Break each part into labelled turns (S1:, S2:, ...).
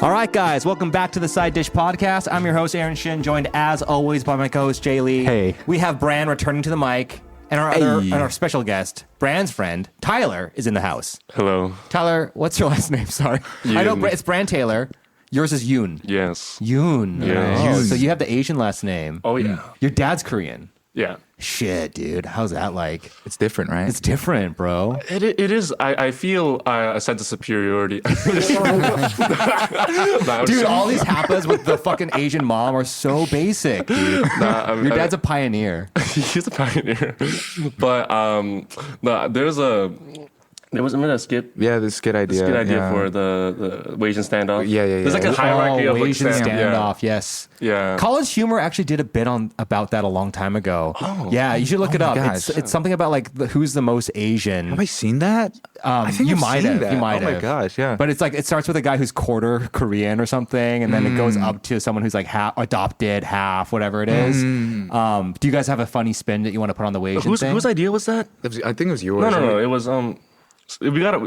S1: All right, guys, welcome back to the Side Dish Podcast. I'm your host, Aaron Shin, joined as always by my co-host, Jay Lee.
S2: Hey.
S1: We have Bran returning to the mic, and our special guest, Bran's friend, Tyler, is in the house.
S3: Hello.
S1: Tyler, what's your last name? Sorry.
S3: Yoon.
S1: I know it's Bran Taylor. Yours is Yoon.
S3: Yes.
S1: Yoon.
S3: Yes.
S1: Oh, so you have the Asian last name.
S3: Oh, yeah.
S1: Your dad's Korean.
S3: Yeah.
S1: Shit, dude. How's that like?
S2: It's different, right?
S1: It's different, bro.
S3: It is. I feel a sense of superiority.
S1: Dude, all these happas with the fucking Asian mom are so basic, dude. Your dad's a pioneer.
S3: He's a pioneer. But there was a skit.
S2: Yeah, the skit idea.
S3: Skit idea for the Asian standoff.
S2: Yeah.
S3: There's like a hierarchy of like
S1: Asian standoff. Yes.
S3: Yeah.
S1: College Humor actually did a bit about that a long time ago. Oh. Yeah, you should look it up.
S2: Gosh.
S1: It's something about like who's the most Asian.
S2: Have I seen that? I think
S1: you
S2: I've
S1: might
S2: seen
S1: have.
S2: that.
S1: You might have.
S2: Oh my gosh, yeah.
S1: But it's like it starts with a guy who's quarter Korean or something, and then it goes up to someone who's like half adopted, half whatever it is. Do you guys have a funny spin that you want to put on the Asian thing?
S3: Whose idea was that?
S2: I think it was yours.
S3: No. It was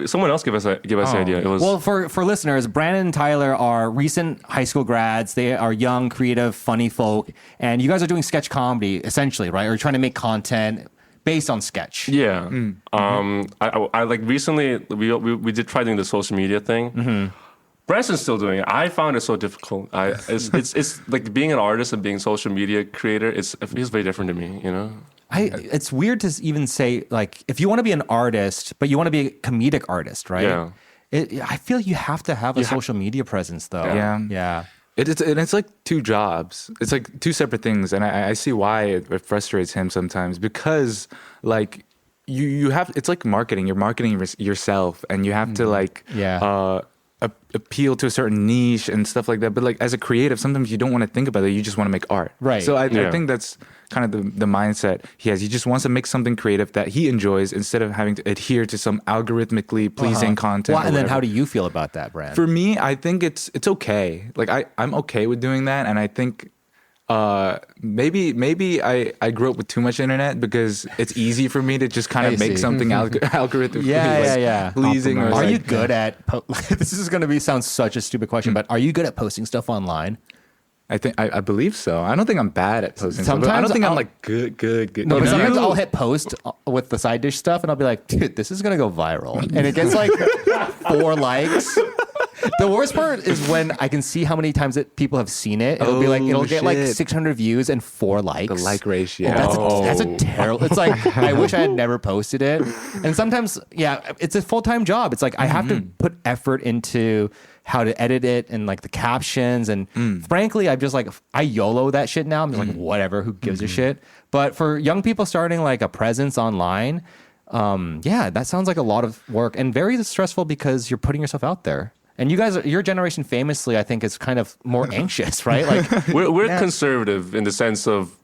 S3: someone else give us the idea. It was
S1: for listeners, Bran and Tyler are recent high school grads. They are young, creative, funny folk, and you guys are doing sketch comedy essentially, right? Or trying to make content based on sketch.
S3: Yeah. I like recently we did try doing the social media thing. Branson's still doing it. I found it so difficult. It's like being an artist and being a social media creator. It feels very different to me, you know.
S1: It's weird to even say, like, if you want to be an artist, but you want to be a comedic artist, right?
S3: Yeah.
S1: I feel you have to have a social media presence, though.
S2: Yeah. It's like two jobs. It's like two separate things, and I see why it frustrates him sometimes because, like, you have it's like marketing. You're marketing yourself, and you have to like appeal to a certain niche and stuff like that. But like as a creative, sometimes you don't want to think about it. You just want to make art.
S1: Right.
S2: So I think that's kind of the mindset he has. He just wants to make something creative that he enjoys instead of having to adhere to some algorithmically pleasing content.
S1: Well, and then how do you feel about that, Bran?
S2: For me, I think it's okay. Like I'm okay with doing that. And I think maybe I grew up with too much internet because it's easy for me to just kind of make something algorithmically pleasing. Or
S1: are you good at this is going to sound such a stupid question, but are you good at posting stuff online?
S2: I think I believe so. I don't think I'm bad at posting.
S1: Sometimes
S2: stuff, I don't think I'm like good.
S1: No, but sometimes I'll hit post with the side dish stuff, and I'll be like, dude, this is gonna go viral, and it gets like 4 likes. The worst part is when I can see how many times people have seen it. It'll get like 600 views and 4 likes.
S2: The like ratio.
S1: That's a terrible. It's like I wish I had never posted it. And sometimes, it's a full-time job. It's like I have to put effort into how to edit it and like the captions. And frankly, I'm just like I YOLO that shit now. I'm just like whatever. Who gives a shit? But for young people starting like a presence online, that sounds like a lot of work and very stressful because you're putting yourself out there. And you guys, your generation famously, I think, is kind of more anxious, right? Like
S3: we're conservative in the sense of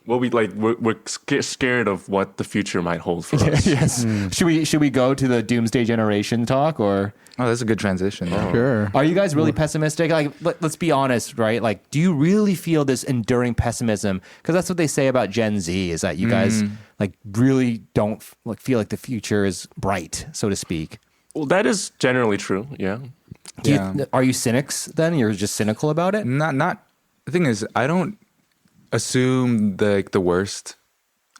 S3: what we like. We're scared of what the future might hold for us.
S1: Yes. Should we go to the doomsday generation talk or?
S2: Oh, that's a good transition.
S1: Sure. Are you guys really pessimistic? Like, let's be honest, right? Like, do you really feel this enduring pessimism? Because that's what they say about Gen Z is that you guys like really don't feel like the future is bright, so to speak.
S3: Well, that is generally true. Yeah.
S1: Are you cynics then? You're just cynical about it?
S2: Not. The thing is, I don't assume the worst,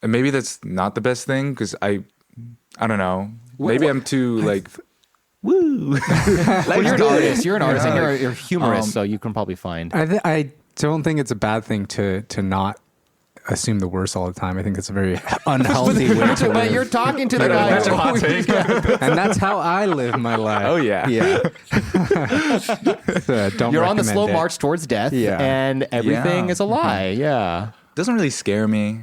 S2: and maybe that's not the best thing because I don't know. Maybe I'm too like. Woo!
S1: Well, you're an artist. You're an artist, and you're a humorist, so you can probably find.
S4: I don't think it's a bad thing to not assume the worst all the time. I think it's a very unhealthy way to live.
S1: But you're talking to the guy.
S4: And that's how I live my life.
S2: Oh, yeah.
S4: You're
S1: on the slow march towards death, and everything is a lie. Yeah.
S2: Doesn't really scare me.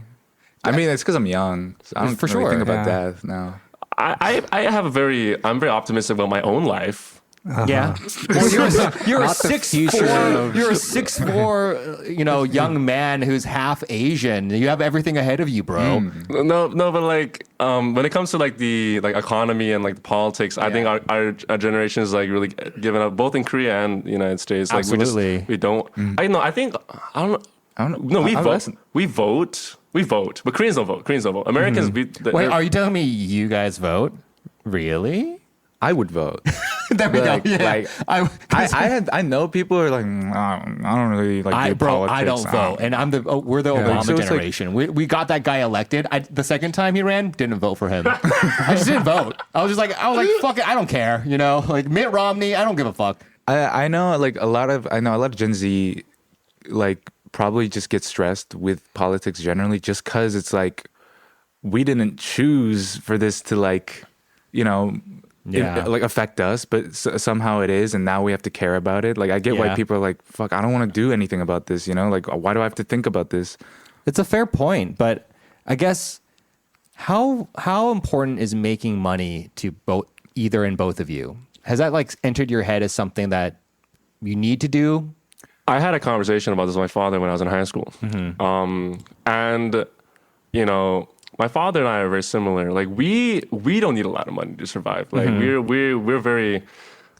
S2: I mean, it's because I'm young. So I don't really think about death now.
S3: I'm very optimistic about my own life.
S1: Yeah. Well, you're a 6'4", you're a 6'4", young man who's half Asian. You have everything ahead of you, bro.
S3: No, but like when it comes to like the economy and like the politics, I think our generation is like really giving up both in Korea and the United States. Like
S1: absolutely.
S3: we don't. I don't know. No, we vote, but Koreans don't vote. Americans.
S1: Wait, are you telling me you guys vote? Really?
S2: I would vote.
S1: There we
S2: Like-
S1: go. Yeah.
S2: like, I know people are like, I don't really like do politics.
S1: I don't vote, and we're the Obama
S2: So it's like-
S1: generation. We got that guy elected. The second time he ran, didn't vote for him. I just didn't vote. I was like, fuck it, I don't care. You know, like Mitt Romney, I don't give a fuck.
S2: I know like a lot of Gen Z like probably just get stressed with politics generally just because it's like we didn't choose for this to like, you know, like affect us, but somehow it is, and now we have to care about it. Like I get why people are like, fuck, I don't want to do anything about this, you know? Like why do I have to think about this?
S1: It's a fair point, but I guess how important is making money to either and both of you? Has that like entered your head as something that you need to do?
S3: I had a conversation about this with my father when I was in high school. And, you know, my father and I are very similar. Like we don't need a lot of money to survive. Like we're very,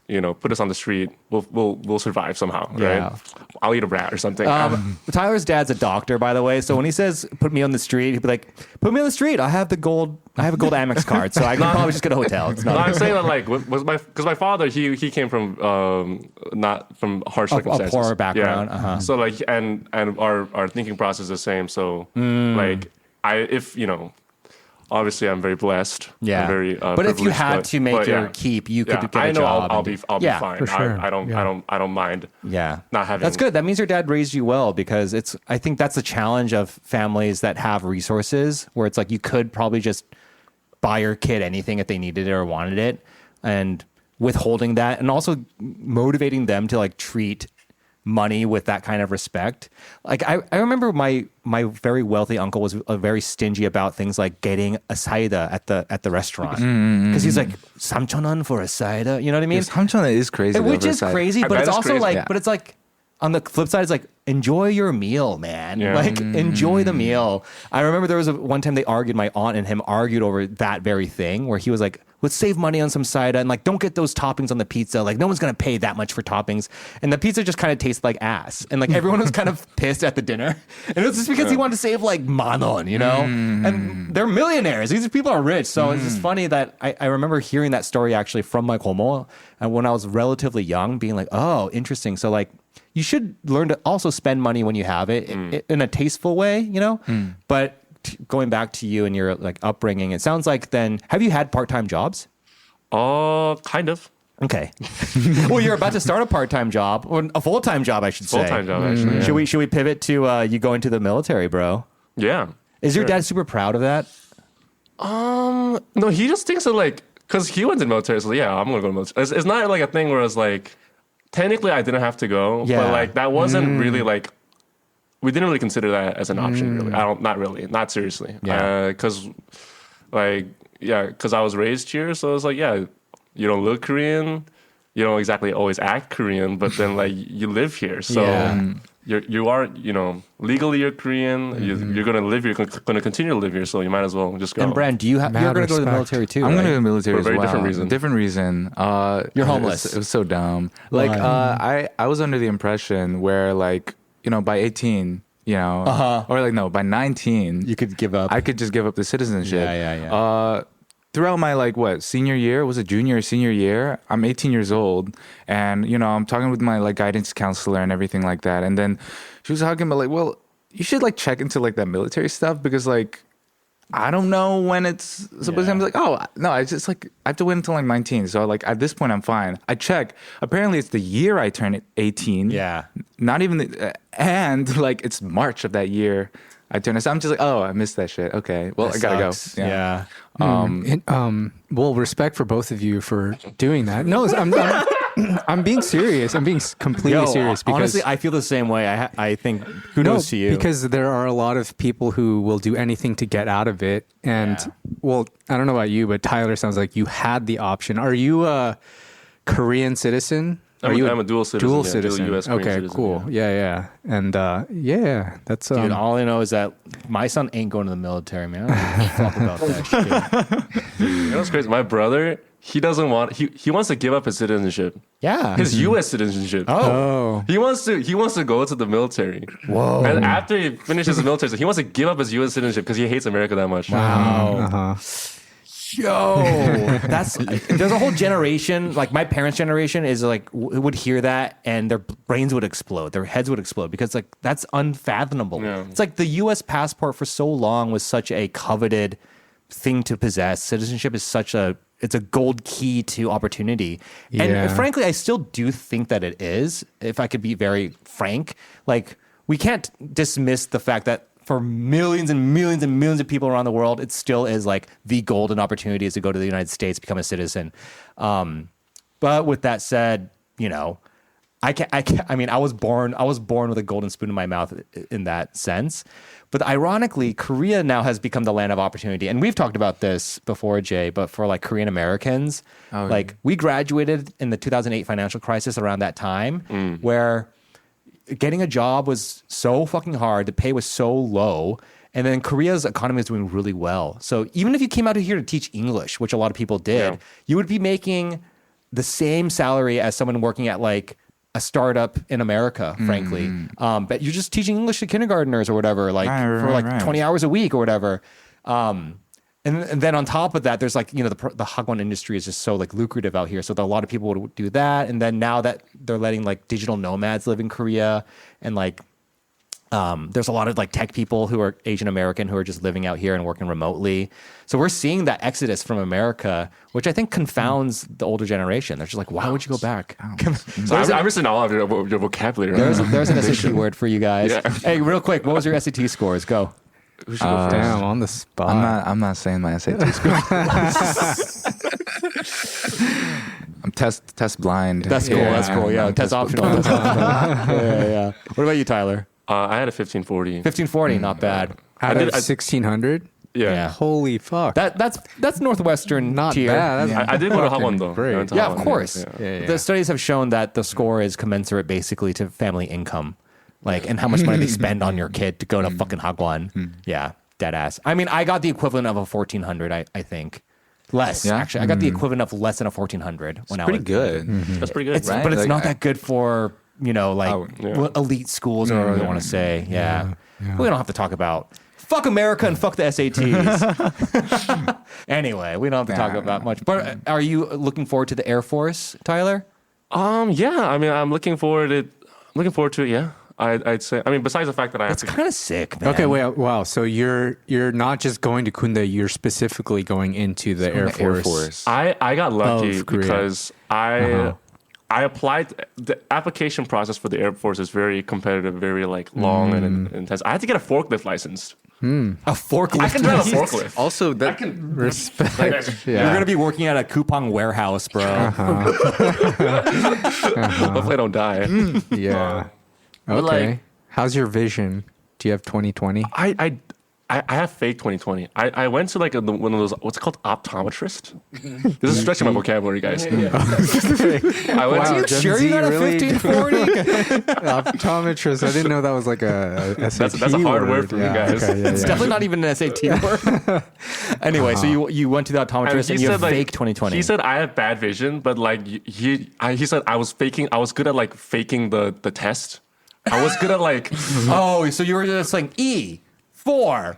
S3: you know, put us on the street, we'll survive somehow,
S1: Yeah.
S3: right? I'll eat a rat or something.
S1: Tyler's dad's a doctor, by the way. So when he says "put me on the street," he'd be like, "Put me on the street. I have a gold Amex card, so I can probably just get a hotel." It's
S3: No,
S1: not
S3: I'm saying that like because my father he came from not from harsh circumstances,
S1: poor background.
S3: Yeah. So like and our thinking process is the same. So like if you know. Obviously, I'm very blessed.
S1: Yeah,
S3: I'm very,
S1: but if you
S3: privileged,
S1: had to make your keep, you could get a job.
S3: I'll be fine.
S4: for sure.
S3: I don't mind.
S1: Yeah,
S3: not having.
S1: That's good. That means your dad raised you well, because I think that's the challenge of families that have resources, where it's like you could probably just buy your kid anything if they needed it or wanted it, and withholding that, and also motivating them to like treat money with that kind of respect. Like I remember my very wealthy uncle was very stingy about things like getting a cider at the restaurant, because he's like 3,000원 for a cider. You know what I mean?
S2: Yes, Hamchana is crazy.
S1: Which is crazy, but it's also
S3: crazy.
S1: like,
S2: Yeah.
S1: but it's like on the flip side, it's like enjoy your meal, man.
S3: Yeah.
S1: Like enjoy the meal. I remember there was one time they argued, my aunt and him argued over that very thing, where he was like, let's save money on some cider, and like don't get those toppings on the pizza. Like no one's gonna pay that much for toppings, and the pizza just kind of tasted like ass, and like everyone was kind of pissed at the dinner, and it was just because he wanted to save like manon, you know. And they're millionaires. These people are rich, so it's just funny that I remember hearing that story actually from my komo, and when I was relatively young, being like, oh, interesting. So like you should learn to also spend money when you have it in a tasteful way, you know. But going back to you and your like upbringing, it sounds like then, have you had part-time jobs?
S3: Kind of.
S1: Okay. Well, you're about to start a part-time job, or a full-time job, I should say.
S3: Full-time job, actually. Yeah.
S1: Should we pivot to you going to the military, bro?
S3: Yeah.
S1: Is your dad super proud of that?
S3: No, he just thinks that like, because he went to the military, so yeah, I'm gonna go to the military. It's not like a thing where it's like, technically I didn't have to go,
S1: Yeah.
S3: but like that wasn't really like, we didn't really consider that as an option, really. Not seriously.
S1: Yeah.
S3: Because because I was raised here, so it's like, yeah, you don't look Korean, you don't exactly always act Korean, but then like you live here, so
S1: Yeah.
S3: you are, you know, legally you're Korean, you're gonna live here, you're gonna continue to live here, so you might as well just go.
S1: And Brand, you're
S4: Mad
S1: going to go to the
S4: respect.
S1: military too,
S2: I'm
S1: right?
S2: going to go to the military
S3: For a
S2: as
S3: very
S2: well.
S3: different reason.
S1: You're homeless.
S2: It was so dumb. Like I was under the impression where like, you know, by 18, you know, or like no, by 19,
S1: You could give up.
S2: I could just give up the citizenship.
S1: Yeah.
S2: Throughout my like senior year, was it junior or senior year? I'm 18 years old, and you know I'm talking with my like guidance counselor and everything like that. And then she was talking about like, well, you should like check into like that military stuff, because like I don't know when it's supposed to. I'm like, oh no, I just like I have to wait until I'm 19. So like at this point I'm fine. I check. Apparently it's the year I turn 18.
S1: Yeah.
S2: Not even and like it's March of that year I turn. So I'm just like, oh, I missed that shit. Okay, well
S1: That
S2: I gotta
S1: sucks.
S2: go.
S1: Yeah.
S4: Well, respect for both of you for doing that. No, I'm being serious. I'm being completely serious, because
S1: honestly, I feel the same way. I think kudos to you.
S4: because there are a lot of people who will do anything to get out of it. And well, I don't know about you, but Tyler, sounds like you had the option. Are you a Korean citizen?
S3: I'm a dual citizen.
S4: Dual
S3: yeah,
S4: citizen.
S3: Dual US Korean
S4: Okay,
S3: citizen,
S4: cool. Yeah. And that's
S1: Dude, all I know is that my son ain't going to the military, man. I don't give a fuck about that shit.
S3: You know what's crazy? My brother, he doesn't want. He wants to give up his citizenship,
S1: Yeah.
S3: his U.S. citizenship.
S4: Oh.
S3: He wants to go to the military.
S1: Whoa.
S3: And after he finishes the military, he wants to give up his U.S. citizenship because he hates America that much.
S1: Wow. Yo, there's a whole generation, like my parents' generation is like would hear that and their brains would explode, their heads would explode because like that's unfathomable.
S3: Yeah.
S1: It's like the U.S. passport for so long was such a coveted thing to possess. Citizenship is it's a gold key to opportunity.
S4: Yeah.
S1: And frankly, I still do think that it is, if I could be very frank. Like, we can't dismiss the fact that for millions and millions and millions of people around the world, it still is like the golden opportunity is to go to the United States, become a citizen. But with that said, you know, I mean, I was born with a golden spoon in my mouth in that sense. But ironically, Korea now has become the land of opportunity. And we've talked about this before, Jay, but for like Korean Americans, like we graduated in the 2008 financial crisis around that time where getting a job was so fucking hard. The pay was so low. And then Korea's economy is doing really well. So even if you came out here to teach English, which a lot of people did, you would be making the same salary as someone working at like a startup in America, frankly. But you're just teaching English to kindergartners or whatever, like for like 20 hours a week or whatever. And then on top of that, there's like, you know, the hagwon industry is just so like lucrative out here. So a lot of people would do that. And then now that they're letting like digital nomads live in Korea and like, there's a lot of like tech people who are Asian American who are just living out here and working remotely. So we're seeing that exodus from America, which I think confounds the older generation. They're just like, why would you go back?
S3: So I'm missing all of your vocabulary. Right?
S1: There's an SAT word for you guys. Yeah. Hey, real quick, what was your SAT scores? Go.
S4: Damn, on the spot.
S2: I'm not saying my SAT score. I'm test blind.
S1: That's cool. That's cool. Yeah, test optional. Yeah. What about you, Tyler?
S3: I had a 1540.
S1: 1540, not bad.
S4: Out of 1600?
S3: Yeah.
S4: Holy fuck.
S1: That's Northwestern
S4: Not
S1: tier.
S4: bad. That's
S3: I did go to Hagwon though.
S4: great.
S3: I went to
S1: Yeah, of
S3: Hagwon,
S1: course.
S3: yeah.
S1: The studies have shown that the score is commensurate basically to family income, like, and how much money they spend on your kid to go to fucking Hagwon. Yeah, dead ass. I mean, I got the equivalent of a 1400, I think. Less, actually. I got the equivalent of less than a 1400 when I was.
S2: Pretty good.
S3: That's pretty good.
S2: Right?
S1: But it's
S2: Like,
S1: not that good for, you know, like elite schools or whatever they want to say. Yeah. We don't have to talk about fuck America and fuck the SATs. Anyway, we don't have to talk about much. But are you looking forward to the Air Force, Tyler?
S3: Yeah. I mean, I'm looking forward to it. Yeah. I'd say. I mean, besides the fact that I have
S1: It's
S3: to.
S1: kind of sick, man.
S4: Okay, wait, wow. So you're not just going to Kunde, you're specifically going into the Air Force.
S3: I got lucky
S4: Of Korea.
S3: because I applied. The application process for the Air Force is very competitive, very like long and intense. I had to get a forklift license.
S1: A forklift.
S3: I can drive a forklift.
S2: Also, that
S4: Respect.
S1: You're going to be working at a coupon warehouse, bro.
S3: Hopefully, I don't die.
S4: Yeah.
S3: But,
S4: Okay.
S3: like-
S4: How's your vision? Do you have 2020?
S3: I have fake 2020. I went to like one of those, what's it called, optometrist. This is stretching my vocabulary, guys. I went
S4: Wow,
S3: to,
S4: Gen
S1: Sure,
S4: Z
S1: you got a
S4: really-
S1: 1540?
S4: Optometrist. I didn't know that was like a SAT
S3: that's a hard word for you guys.
S4: Okay,
S1: It's definitely not even an SAT word. Anyway, so you went to the optometrist and you have fake 2020.
S3: He said I have bad vision, but like he said I was good at like faking the test. I was good at like,
S1: oh, so you were just like E4.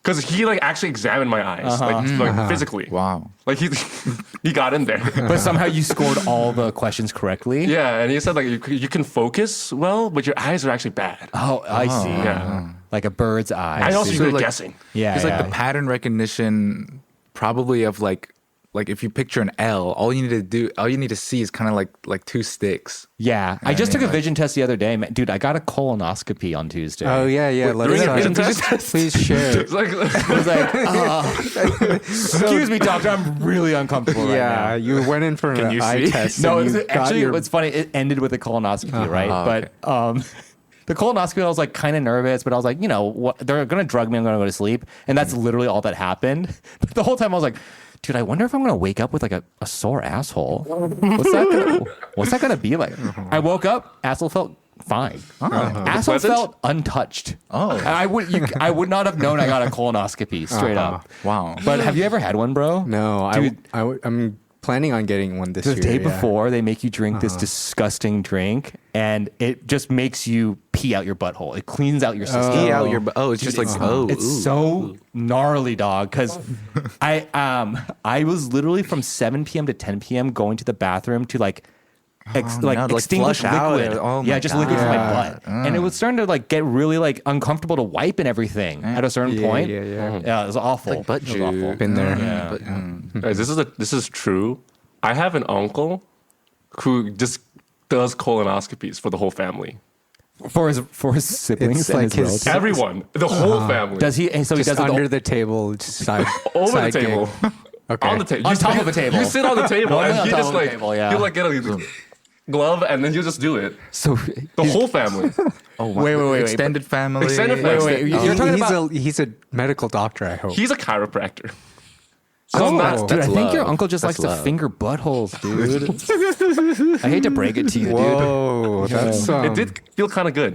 S3: because he like actually examined my eyes, like physically.
S2: wow.
S3: Like he got in there.
S1: But somehow you scored all the questions correctly.
S3: Yeah, and he said like you can focus well, but your eyes are actually bad.
S1: Oh, I see.
S3: Yeah.
S1: Like a bird's eye.
S3: I also
S2: see.
S3: good
S2: So,
S3: at
S2: like-
S3: guessing.
S1: Yeah.
S2: It's
S1: yeah.
S2: like the pattern recognition, probably of like if you picture an L, all you need to see is kind of like two sticks.
S1: Yeah. I just took a vision test the other day. Man, dude, I got a colonoscopy on Tuesday.
S4: Oh yeah.
S3: During a vision test?
S4: Please share.
S3: It's like
S1: I was like, excuse me, doctor, I'm really uncomfortable right now.
S4: Yeah, you went in for an
S3: you
S4: eye
S3: see?
S4: test.
S1: No,
S4: and
S1: it was,
S4: you got
S1: actually,
S4: your-
S1: it's funny. It ended with a colonoscopy, right?
S2: okay.
S1: But the colonoscopy, I was like kind of nervous, but I was like, you know, what? They're going to drug me. I'm going to go to sleep. And that's literally all that happened. But the whole time I was like, dude, I wonder if I'm going to wake up with like a sore asshole. What's that going to be like? I woke up, asshole felt fine. Asshole
S3: Pleasant?
S1: felt untouched.
S2: Oh.
S1: I would not have known I got a colonoscopy straight up.
S2: Wow.
S1: But have you ever had one, bro?
S4: No,
S1: Dude,
S4: I'm planning on getting one this
S1: the
S4: year.
S1: day
S4: yeah.
S1: before they make you drink this disgusting drink and it just makes you pee pee out your butthole. It cleans out your system.
S2: Pee out your it's just like
S1: It's so gnarly, dog. Because I was literally from 7 p.m. to 10 p.m. going to the bathroom to like extinguish
S2: flush out
S1: liquid.
S2: it.
S1: Liquid from my butt, and it was starting to like get really like uncomfortable to wipe and everything at a certain point. Yeah, it was awful.
S2: Like butt
S1: It was awful.
S2: juice.
S4: Been there.
S3: Guys, this is true. I have an uncle who just does colonoscopies for the whole family.
S1: For his siblings,
S4: It's
S1: and
S4: like
S1: his
S4: his-
S1: relatives.
S3: Everyone, the whole family.
S1: Does he? So
S4: Just
S1: he does it
S4: under the table, just side,
S3: over
S4: side
S3: the table.
S4: gig. Okay.
S3: On the table.
S1: On top of a table.
S3: You sit on the table
S1: Normally
S3: and
S1: on
S3: he
S1: top
S3: just
S1: of the
S3: like
S1: table, yeah.
S3: he'll like get a glove and then he'll just do it.
S1: So
S3: The whole family.
S1: wait.
S2: Extended family.
S3: Extended family.
S1: Wait. You're talking about.
S4: he's a medical doctor, I hope.
S3: He's a chiropractor. So
S4: Oh.
S3: that's
S1: Dude, I think your
S2: love.
S1: uncle just
S2: That's
S1: likes
S2: love.
S1: to finger buttholes, dude. I hate to break it to you, dude.
S4: Whoa, that's
S3: it did feel kind of good.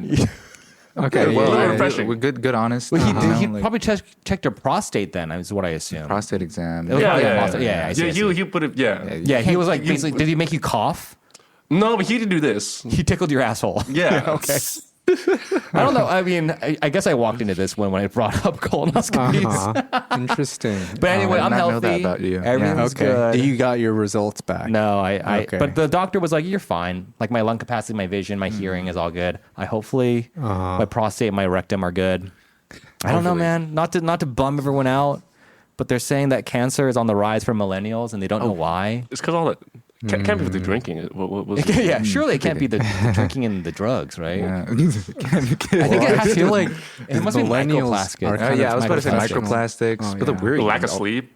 S4: okay.
S3: Well,
S4: Yeah,
S3: little refreshing.
S2: We're good, honest.
S1: Well, he
S2: Like,
S1: probably checked your prostate then, is what I assume.
S2: prostate exam.
S1: It was probably a
S3: Yeah.
S1: prostate. Yeah, I see.
S3: You put it. Yeah.
S1: Yeah, he was like, basically, did he make you cough?
S3: No, but he didn't do this.
S1: He tickled your asshole.
S3: Yeah.
S1: Okay. I don't know. I mean, I guess I walked into this when I brought up colonoscopies.
S4: Interesting.
S1: But anyway,
S2: I
S1: I'm
S2: did not know
S1: healthy.
S2: that about you.
S1: Everything's
S4: Okay.
S1: good.
S4: You got your results back.
S1: No, I
S4: Okay.
S1: but the doctor was like, you're fine. Like my lung capacity, my vision, my hearing is all good. Hopefully my prostate and my rectum are good. I don't know, man. Not to bum everyone out, but they're saying that cancer is on the rise for millennials and they don't know why.
S3: It's because all that can't be with the drinking. What
S1: Yeah, surely it can't be the drinking and the drugs, right?
S2: Yeah.
S1: I think it has to like it must be
S4: millennials
S1: microplastics.
S4: are kind
S2: Yeah,
S4: of
S2: I was about to say
S1: microplastics.
S2: microplastics,
S4: Oh,
S2: but the
S4: yeah.
S2: weird
S3: lack of sleep.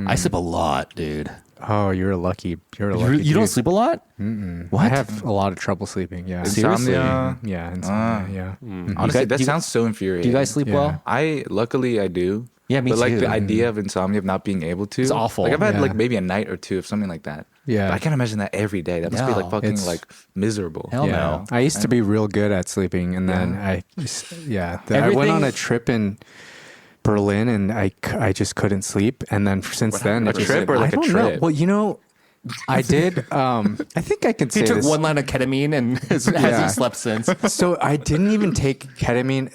S1: I sleep a lot, dude.
S4: Oh, you're a lucky. You're a lucky.
S1: You don't
S4: dude.
S1: sleep a lot?
S4: I have a lot of trouble sleeping. Yeah.
S1: Seriously?
S2: Insomnia.
S4: Yeah. Insomnia, yeah.
S2: Honestly,
S1: guys-
S2: that
S1: you-
S2: sounds so infuriating.
S1: Do you guys sleep
S4: Yeah.
S1: well?
S2: Luckily I do.
S1: Yeah, me
S2: but like
S1: too.
S2: the idea of insomnia of not being able to,
S1: It's awful.
S2: Like I've had
S4: Yeah.
S2: like maybe a night or two of something like that.
S4: Yeah.
S2: But I can't imagine that every day. That must be
S1: No,
S2: like fucking
S4: it's-
S2: like miserable.
S1: Hell
S4: Yeah.
S1: no.
S4: I used to be real good at sleeping, and then I went
S1: Everything-
S4: on a trip in Berlin, and I just couldn't sleep. And then since then,
S2: Like
S4: it
S2: a trip or
S4: I
S2: like a
S4: don't know.
S2: trip?
S4: Well, I did. I think I can say
S1: He took
S4: this.
S1: one line of ketamine and hasn't slept since.
S4: So I didn't even take ketamine.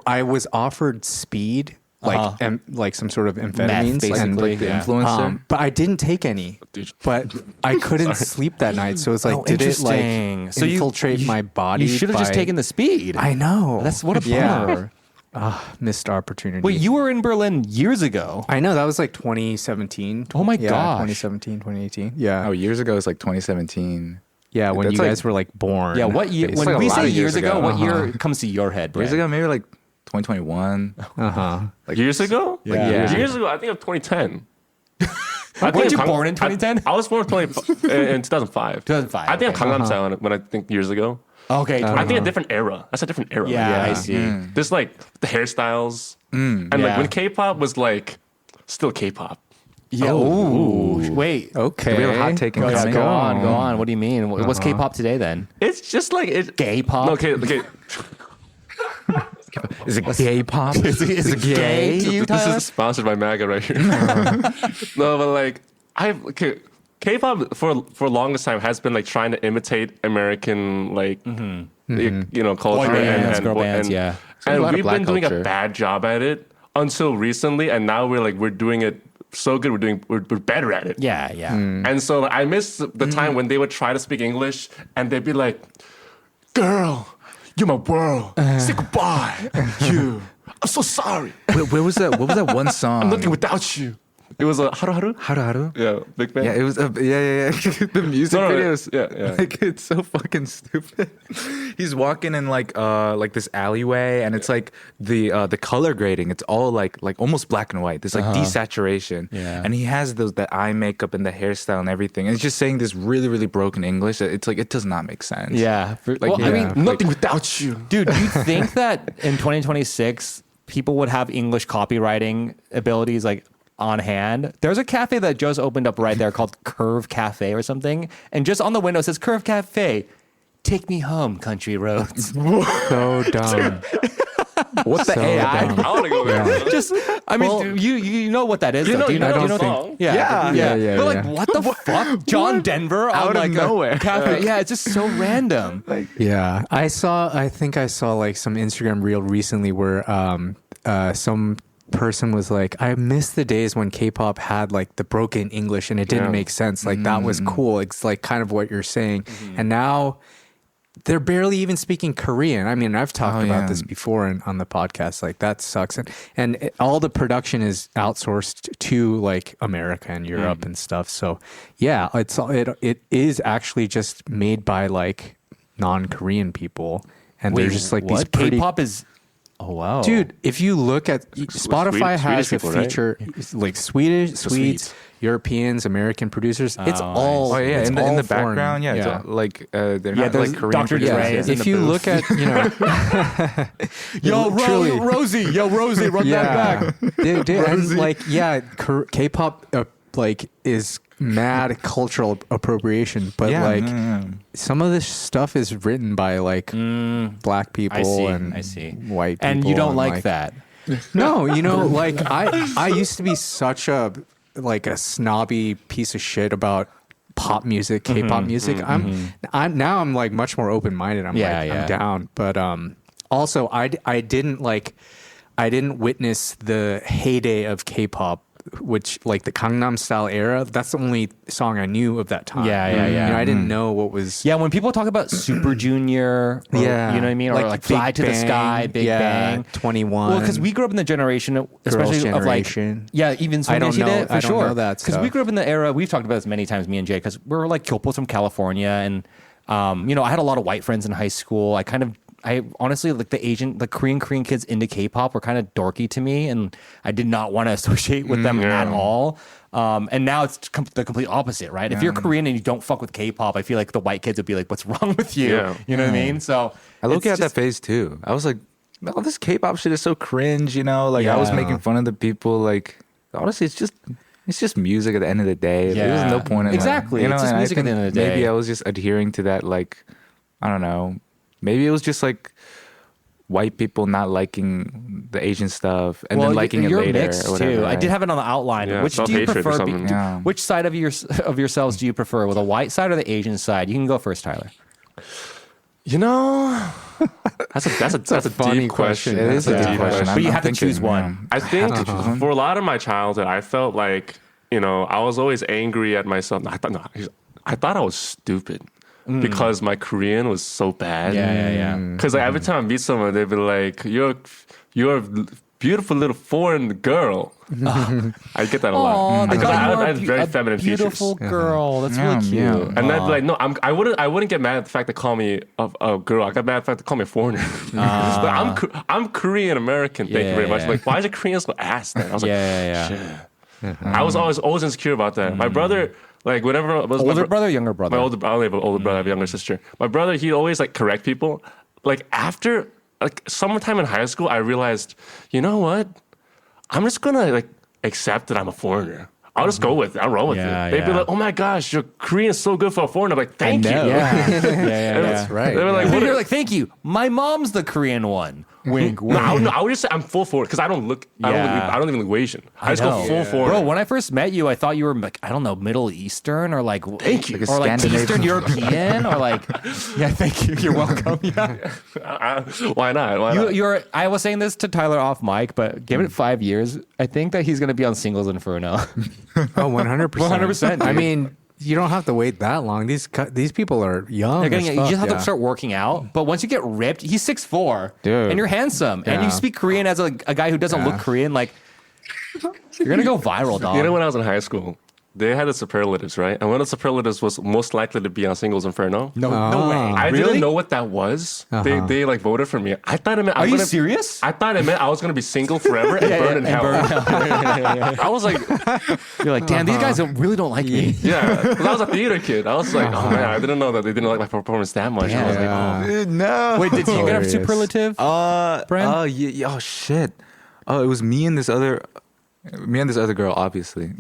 S4: I was offered speed, like like some sort of amphetamines,
S1: basically.
S4: and
S2: Like the
S1: Yeah.
S2: influencer.
S4: but I didn't take any.
S3: Dude.
S4: But I couldn't sleep that night, so it's like, did it like
S1: interesting. So
S4: infiltrate my body?
S1: You should have just
S4: by-
S1: taken the speed.
S4: I know.
S1: That's what a bummer.
S4: Missed opportunity.
S1: Wait, you were in Berlin years ago.
S4: I know that was like 2017.
S1: Oh my
S4: yeah,
S1: gosh.
S4: 2017, 2018. Yeah,
S2: Oh, years ago it was like 2017.
S4: yeah. When
S2: that's
S4: you
S2: like-
S4: guys were like born.
S1: Yeah, what year?
S4: basically.
S1: When
S2: like a
S1: we
S2: lot
S1: say
S2: of
S1: years
S2: years
S1: ago,
S2: ago.
S1: what year comes to your head?
S2: Years
S1: Ben?
S2: ago, maybe like 2021.
S3: Years ago?
S1: Yeah.
S3: Years ago, I think of 2010.
S1: Weren't you born in 2010?
S3: I was born in 2005.
S1: 2005,
S3: I think
S1: okay.
S3: of Gangnam Style when I think years ago.
S1: Okay,
S3: I think a different era. That's a different era.
S1: yeah, I see.
S3: There's like the hairstyles. And like
S1: Yeah.
S3: when K-pop was like still K-pop.
S1: Yeah. Ooh. Wait.
S4: Okay.
S2: Do we have a hot take
S1: Go
S2: incoming?
S1: on. What do you mean? What's K-pop today then?
S3: It's just like it.
S1: Gay pop?
S3: No, okay.
S2: Is it gay pop?
S1: Is it gay to you,
S3: This
S1: Tyler?
S3: is sponsored by MAGA right here. No, but like K-pop for longest time has been like trying to imitate American like you know culture
S1: Boy bands, girl
S3: boy-
S1: bands, yeah.
S2: There's a
S3: And
S2: lot of
S3: we've
S2: black
S3: been doing
S2: culture.
S3: a bad job at it until recently, and now we're doing it so good. We're better at it.
S1: Yeah, yeah.
S3: And so I miss the time when they would try to speak English and they'd be like, "Girl, you're my world. Say goodbye. You. I'm so sorry.
S2: Where was that? What was that one song?
S3: Nothing without you." It was a haru.
S2: Haru.
S3: Yeah, big fan.
S2: Yeah, it was. Yeah. The music
S3: No, no,
S2: videos.
S3: yeah.
S2: Like it's so fucking stupid. He's walking in like this alleyway, and it's like the color grading. It's all like almost black and white. There's like desaturation.
S1: Yeah.
S2: And he has the eye makeup and the hairstyle and everything. And it's just saying this really broken English. It's like it does not make sense.
S1: Yeah.
S2: Like,
S1: I mean,
S3: Nothing without you.
S1: dude, do you think that in 2026 people would have English copywriting abilities like on hand? There's a cafe that just opened up right there called Curve Cafe or something, and just on the window it says Curve Cafe, take me home, country roads.
S4: So dumb.
S2: What the
S4: So
S2: AI?
S4: dumb.
S3: I want to go there.
S1: Just, I mean, you know what that is.
S3: You
S1: though.
S3: know,
S1: Do
S3: you know
S1: don't
S3: the
S1: think-
S3: song.
S2: Yeah.
S1: But like, what the fuck? John Denver
S2: Out
S1: on
S2: of
S1: like
S2: nowhere.
S1: a cafe. Yeah, it's just so random.
S4: Yeah, I think I saw like some Instagram reel recently where some person was like, I miss the days when K-pop had like the broken English and it didn't
S3: Yeah.
S4: make sense. Like that was cool. It's like kind of what you're saying. And now they're barely even speaking Korean. I mean, I've talked about this before on the podcast. Like that sucks. And all the production is outsourced to like America and Europe and stuff. So yeah, it is actually just made by like non-Korean people. And they're just like these pretty
S1: K-pop is. Oh wow,
S4: Dude, if you look at Spotify has
S3: Swedish
S4: a
S3: people, right?
S4: feature like Swedes,
S1: Swedes.
S4: Europeans, American producers. It's all
S2: Oh yeah,
S4: it's
S2: in the
S4: all foreign.
S2: background, yeah, it's all, like they're not
S1: there's
S2: like Korean.
S1: Dr. Dre
S2: producers.
S1: is in
S4: If
S1: the
S4: you
S1: booth.
S4: look at
S1: Yo, Rosie, run that back.
S4: dude, and like K-pop like is mad cultural appropriation, but like some of this stuff is written by like black people
S1: I see.
S4: white people,
S1: And you don't like that.
S4: No, like I used to be such a snobby piece of shit about pop music, K-pop music. I'm now like much more open minded. I'm down, but also I didn't witness the heyday of K-pop, which like the Gangnam Style era. That's the only song I knew of that time.
S1: Yeah.
S4: I didn't know what was.
S1: Yeah, when people talk about Super Junior, or, you know what I mean, or like Fly to the Sky, Big Bang,
S4: 21.
S1: Well, because we grew up in the generation, especially of like,
S4: generation.
S1: even
S4: I don't
S1: Swedish
S4: know-
S1: it for
S4: I don't
S1: sure.
S4: know that
S1: Because we
S4: stuff.
S1: grew up in the era. We've talked about this many times, me and Jay, because we're like Kyopos from California, and I had a lot of white friends in high school. I honestly like the Korean kids into K-pop were kind of dorky to me, and I did not want to associate with them at all. And now it's the complete opposite, right? If you're Korean and you don't fuck with K-pop, I feel like the white kids would be like, "What's wrong with you?"
S3: Yeah.
S1: You know what I mean? So
S2: I look
S1: it's
S2: at that
S1: just-
S2: phase too. I was like, all this K-pop shit is so cringe, Like I was
S1: Yeah.
S2: making fun of the people. Like honestly, it's just music at the end of the day. There's
S1: Yeah.
S2: no point in
S1: Exactly. It's just
S2: and I
S1: music at the
S2: think
S1: end of the day.
S2: Maybe I was just adhering to that. Like I don't know. Maybe it was just like white people not liking the Asian stuff and then liking it
S1: you're
S2: later
S1: mixed
S2: or whatever.
S1: too. I
S2: right?
S1: did have it on the outline.
S3: Yeah,
S1: Which do you
S3: self-hatred or
S1: prefer?
S3: something.
S2: Yeah.
S1: Which side of yourselves do you prefer? With the white side or the Asian side? You can go first, Tyler.
S3: That's a
S4: funny
S3: deep question.
S2: It is a deep question.
S1: But you
S2: I'm
S1: have to
S2: thinking,
S1: choose one.
S3: I think for a lot of my childhood, I felt like I was always angry at myself. I thought I was stupid because my Korean was so bad.
S1: Yeah.
S3: Because every time I meet someone, they'd be like, "You're a beautiful little foreign girl." I get that a lot.
S1: Oh, they
S3: Because
S1: got you
S3: I have very feminine
S1: beautiful
S3: features.
S1: girl. That's really cute.
S2: Yeah.
S3: And I'd be like, no, I wouldn't get mad at the fact they call me a girl. I got mad at the fact they call me a foreigner. But I'm Korean American. Thank you very much.
S1: Yeah.
S3: Like, why is a Korean so ass then? I was like,
S1: Yeah.
S3: I was always insecure about that. My brother, like, whenever it was
S1: Older brother, younger brother.
S3: I only have an older brother. I have a younger sister. My brother, he'd always like correct people. Like after like sometime in high school, I realized, you know what? I'm just gonna like accept that I'm a foreigner. I'll just go with it. I'll roll with
S1: Yeah,
S3: it. They'd be
S1: yeah.
S3: like, "Oh my gosh, your Korean is so good for a foreigner." I'm like, "Thank you."
S1: Yeah.
S2: That's right.
S3: They were like,
S1: And
S3: "What?"
S1: you're like, thank you. My mom's the Korean one. Wink, wink.
S3: No, I would just say I'm full forward because I don't even look Asian. I just go full forward.
S1: Bro, when I first met you, I thought you were like, I don't know, Middle Eastern or like,
S3: Thank you.
S2: Like a
S1: or like
S2: Scandinavian.
S1: Eastern European or like, yeah, thank you. You're welcome. Yeah.
S3: Why not? Why not?
S1: You're. I was saying this to Tyler off mic, but give it 5 years. I think that he's going to be on Singles Inferno.
S4: Oh, 100%.
S1: 100%,
S4: I
S1: dude.
S4: mean, you don't have to wait that long. These people are young.
S1: They're getting,
S4: as
S1: you
S4: fuck,
S1: just have to
S4: yeah.
S1: start working out. But once you get ripped, he's 6'4",
S4: Dude.
S1: and you're handsome, and you
S4: Yeah.
S1: speak Korean as a guy who doesn't look Korean. Like, you're gonna go viral, dog.
S3: You know, when I was in high school, they had the superlatives, right? And one of the superlatives was most likely to be on Singles Inferno.
S1: no way.
S3: I
S1: Really?
S3: didn't know what that was. They like voted for me. I thought it meant.
S1: Are you serious?
S3: I thought it meant I was gonna be single forever and burn in hell. I was like,
S1: You're like, damn, these guys really don't like me.
S3: yeah, because I was a theater kid. I was like, oh man, I didn't know that they didn't like my performance that much. I was like, oh.
S2: Dude, no.
S1: Wait, did you get a
S4: Hilarious.
S1: superlative? Bran?
S2: Yeah, oh shit. Oh, it was me and this other girl, obviously.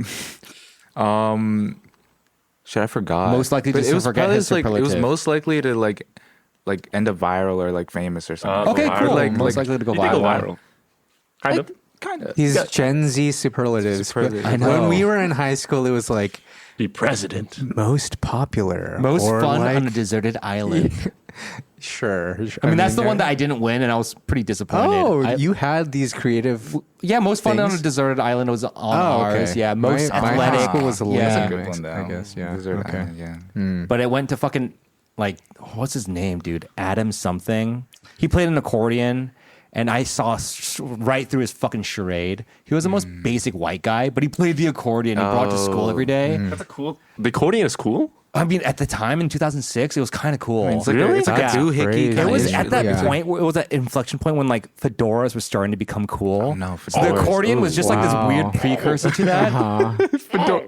S2: Shit, I forgot.
S1: Most likely
S2: But
S1: just
S2: it
S1: to
S2: was
S1: forget
S2: probably
S1: his
S2: like it was
S1: superlative.
S2: most likely to like like end up viral or like famous or something.
S1: Okay,
S3: viral.
S1: cool.
S2: Like-
S1: Most
S2: like-
S1: likely to go
S3: You did go
S1: viral.
S3: viral. Kind of.
S2: Kind of.
S4: He's Gen Z superlatives.
S2: Superlative.
S1: I know.
S4: When we were in high school, it was like
S3: Be president.
S4: most popular,
S1: Most
S4: or
S1: fun
S4: like,
S1: on a deserted island.
S4: Sure.
S1: I mean, that's the one that I didn't win, and I was pretty disappointed.
S4: Oh, you had these creative.
S1: Yeah, most fun on a
S4: things?
S1: deserted island was on
S4: Oh, okay.
S1: ours. Yeah, most
S4: my
S1: athletic.
S4: high school was
S1: yeah.
S4: lame.
S2: That's a good
S4: Anyways,
S2: one, though.
S4: I guess, yeah.
S2: Desert
S4: Okay.
S2: Island, yeah.
S1: But it went to fucking like what's his name, dude? Adam something. He played an accordion, and I saw right through his fucking charade. He was the most basic white guy, but he played the accordion. He brought it to school every day.
S3: That's a cool. The accordion is cool.
S1: I mean, at the time in 2006, it was kind of cool.
S2: It's like
S3: Really?
S2: it's like
S1: Yeah.
S2: a doohickey.
S4: Crazy.
S1: It
S2: kind
S1: was
S2: of
S1: at that
S4: Yeah.
S1: point where it was that inflection point when like fedoras were starting to become cool.
S2: Oh, no,
S1: So the
S2: fedoras.
S1: accordion was just like this
S4: Wow.
S1: weird precursor to that.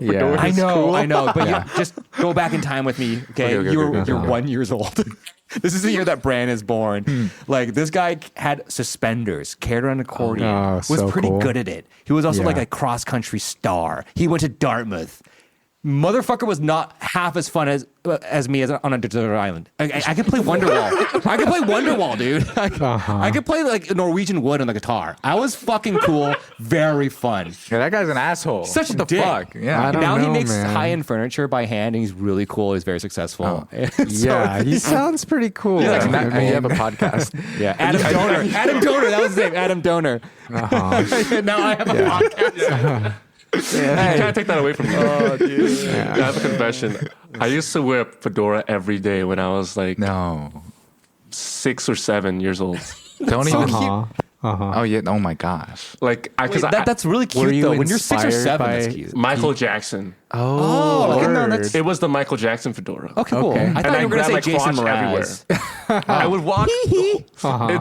S4: Yeah.
S1: I know, I know, but
S4: Yeah.
S1: you just go back in time with me. Okay,
S2: Okay,
S1: you're
S2: okay.
S1: 1 years old. This is the year that Bran is born. Like this guy had suspenders, carried around an accordion,
S4: Oh,
S1: was
S4: so
S1: pretty
S4: cool.
S1: good at it. He was also
S4: Yeah.
S1: like a cross country star. He went to Dartmouth. Motherfucker was not half as fun as me as on a desert island. I could play Wonderwall. I could play Wonderwall, dude. I could play like Norwegian wood on the guitar. I was fucking cool, very fun.
S2: Yeah, that guy's an asshole.
S1: Such a
S2: what the
S1: dick.
S2: fuck? Yeah.
S4: I don't
S1: Now he
S4: know,
S1: makes
S4: man.
S1: high-end furniture by hand, and he's really cool. He's very successful.
S4: Yeah, he sounds pretty cool.
S1: Yeah,
S4: I
S2: And you have a
S4: mean,
S2: podcast.
S1: Yeah, Adam Donor. Adam Donor. That was his name. Adam Donor. Now I have a podcast.
S3: You can't take that away from me. Oh, dude. I have a confession. I used to wear a fedora every day when I was like
S2: No.
S3: 6 or 7 years old.
S2: Don't even.
S4: uh-huh.
S2: Oh yeah. Oh my gosh.
S3: Like,
S1: Wait, that's really
S4: Were
S1: cute
S4: you
S1: though. When you're 6 or
S4: inspired
S1: 7,
S4: by-
S1: that's cute.
S3: Michael Jackson.
S1: Oh, okay, no, that's
S3: It was the Michael Jackson fedora.
S1: okay. Cool.
S4: Okay.
S1: I thought you were gonna say
S3: my
S1: Jason
S3: crotch
S1: Mraz.
S3: everywhere. I would walk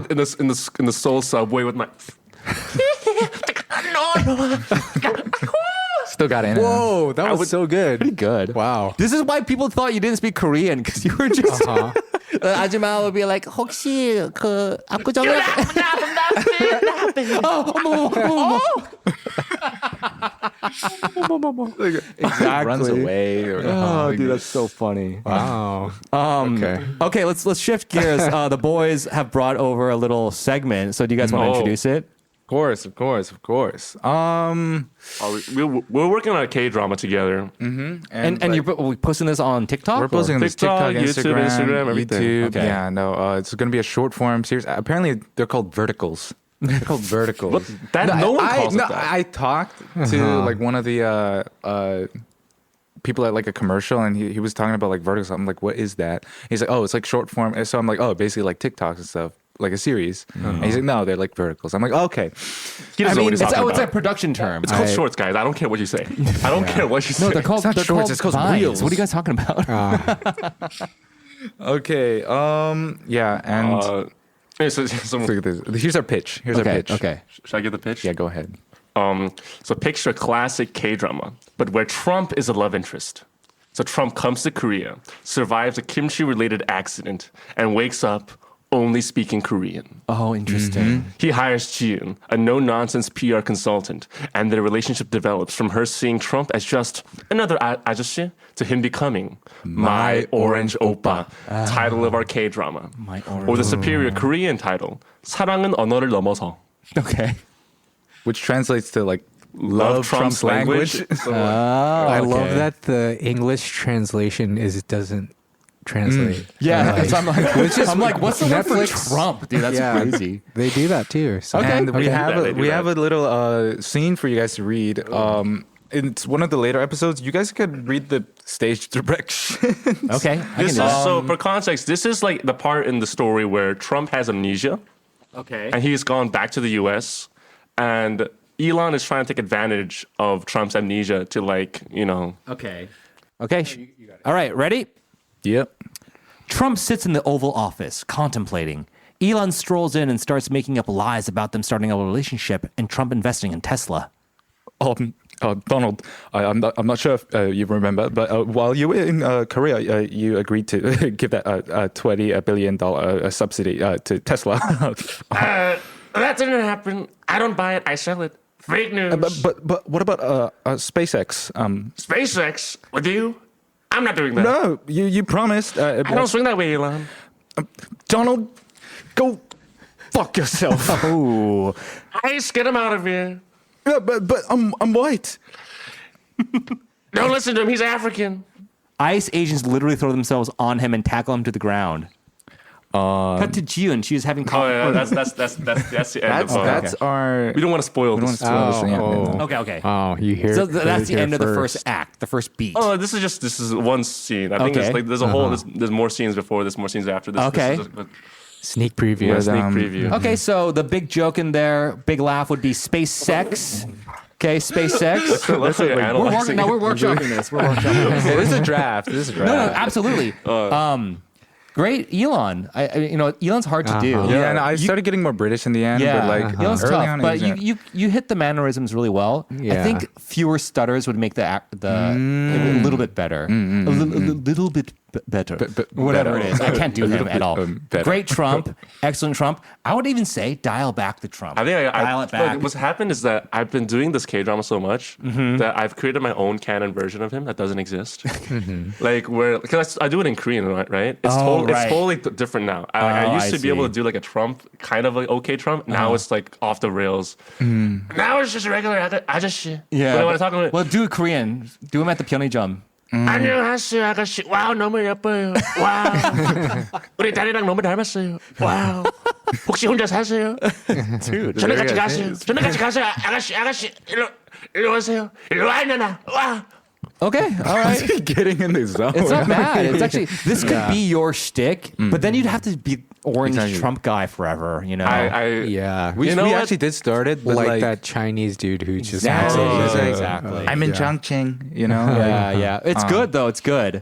S3: in the Seoul subway with my.
S2: Still got in.
S4: Whoa, that was so good.
S1: Pretty good.
S4: Wow.
S1: This is why people thought you didn't speak Korean because you were just. 아줌마 would be like, 혹시 그 압구정에. Exactly.
S2: Runs away. Or,
S1: Oh, dude, that's so funny.
S4: Wow.
S1: Okay. Okay, let's shift gears. The boys have brought over a little segment. So do you guys want to
S3: Oh.
S1: introduce it?
S2: Of course.
S3: We're working on a K drama together.
S1: And you're we posting this on TikTok?
S2: We're posting on this TikTok,
S3: TikTok,
S2: Instagram,
S3: Instagram, everything.
S2: YouTube.
S1: Okay.
S2: Yeah, no, it's going to be a short form series. Apparently, they're called verticals. They're called verticals.
S3: What? No one calls it that.
S2: I talked to like one of the people at like a commercial, and he was talking about like verticals. I'm like, what is that? He's like, oh, it's like short form. And so I'm like, oh, basically like TikToks and stuff, like a series. And he's like, no, they're like verticals. I'm like, okay.
S3: He doesn't know what he's
S1: it's
S3: talking
S1: a
S3: about.
S1: production term.
S3: It's called shorts, guys. I don't care what you say. I don't care what you say.
S1: No, they're called,
S2: not
S1: they're
S2: shorts,
S1: called
S2: it's called
S1: vines.
S2: reels.
S1: What are you guys talking about?
S2: Okay. Yeah, and
S3: So
S2: look at this. Here's our pitch. Here's our pitch.
S1: Okay.
S3: should I get the pitch?
S2: Yeah, go ahead.
S3: So picture a classic K-drama, but where Trump is a love interest. So Trump comes to Korea, survives a kimchi-related accident, and wakes up only speaking Korean.
S1: Oh, interesting.
S3: He hires Jiun, a no-nonsense PR consultant, and their relationship develops from her seeing Trump as just another 아저씨 to him becoming my Orange Oppa, title of our K-drama.
S1: My
S3: Or the superior Korean title, 사랑은 언어를 넘어서.
S1: Okay.
S2: Which translates to like love Trump's language.
S3: So,
S4: I love
S1: okay.
S4: that the English translation doesn't translate.
S1: Yeah, because I'm like, what's the word for
S4: Netflix?
S1: Trump, dude? That's
S4: Yeah.
S1: crazy.
S4: They do that too. So.
S2: And we
S3: Okay.
S2: have
S3: They do
S2: we
S3: that.
S2: have a little scene for you guys to read. It's one of the later episodes. You guys could read the stage direction.
S1: Okay. I can
S3: This
S1: do
S3: is
S1: that.
S3: so for context. This is like the part in the story where Trump has amnesia,
S1: Okay.
S3: and he's gone back to the U.S. and Elon is trying to take advantage of Trump's amnesia to
S1: Okay. Okay. All right. Ready?
S2: Yep.
S1: Trump sits in the Oval Office, contemplating. Elon strolls in and starts making up lies about them starting a relationship and Trump investing in Tesla.
S2: Donald, I'm not sure if you remember, but while you were in Korea, you agreed to give that $20 billion subsidy to Tesla.
S3: that didn't happen. I don't buy it. I sell it. Fake news.
S2: but what about SpaceX?
S3: SpaceX with you? I'm not doing that.
S2: No, you promised.
S3: I don't swing that way, Elon.
S2: Donald, go fuck yourself.
S1: Oh,
S3: Ice, get him out of here.
S2: Yeah, but I'm white.
S3: Don't listen to him. He's African.
S1: ICE agents literally throw themselves on him and tackle him to the ground. Cut to Jiun. She was having
S3: Oh
S1: coffee.
S3: yeah, that's the end of
S2: That's our.
S3: We don't want to spoil
S2: We don't
S3: this.
S2: wanna spoil this. Yeah, no.
S1: Okay.
S4: Oh, you hear?
S1: So that's the
S4: hear
S1: end of the
S4: first.
S1: first act, the first beat.
S3: Oh, this is one scene. I think
S1: Okay.
S3: it's like there's a whole. There's more scenes before. There's more scenes after this.
S1: Okay.
S3: This is a
S4: Sneak preview.
S3: yeah,
S2: With,
S3: sneak
S2: um,
S3: preview.
S1: Okay, so the big joke in there, big laugh would be space sex. Okay, space sex.
S3: We're analyzing.
S1: We're workshopping this. We're workshopping this.
S2: Hey, this is a draft. This is a draft.
S1: No, absolutely. Great, Elon. Elon's hard to do.
S2: Yeah, and I started getting more British in the end.
S1: Yeah,
S2: but like
S1: Elon's
S2: early
S1: tough,
S2: on,
S1: but
S2: it was,
S1: you hit the mannerisms really well. I
S4: Yeah.
S1: think fewer stutters would make a little bit better. A little bit better. Whatever
S2: better.
S1: it is, I can't do
S2: A
S1: him
S2: little
S1: at
S2: bit,
S1: all.
S2: better.
S1: Great Trump, excellent Trump. I would even say dial back the Trump.
S3: I think
S1: dial it back.
S3: Look, what's happened is that I've been doing this K-drama so much that I've created my own canon version of him that doesn't exist. Like where, because I do it in Korean, right? It's
S1: right.
S3: totally different now. I used
S1: I
S3: to be able
S1: see.
S3: to do like a Trump, kind of like okay Trump. Now it's like off the rails. Now it's just a regular 아저씨.
S1: Yeah.
S3: When I want to talk about
S1: Well, do it Korean. Do him at the 편의점.
S3: 안녕하세요 아가씨. 와우 너무 예뻐요. 와우. 우리 다리랑 너무 닮았어요. 와우. 혹시 혼자 사세요?
S1: Dude.
S3: 저는 같이 가세요. 저는 같이 가세요. 아가씨 일로 오세요. 일로 와 이년아. 와.
S1: Okay, all right.
S2: getting in the zone.
S1: It's not bad. It's actually this could be your shtick, but then you'd have to be orange
S2: Exactly.
S1: Trump guy forever. You know.
S4: Yeah,
S2: We,
S3: You know
S2: we
S3: what?
S2: actually did start it, but
S4: like that Chinese dude who just has
S1: Exactly.
S4: it. He's like,
S1: Exactly.
S2: I'm in Chongqing, you know.
S1: Yeah. It's good though. It's good.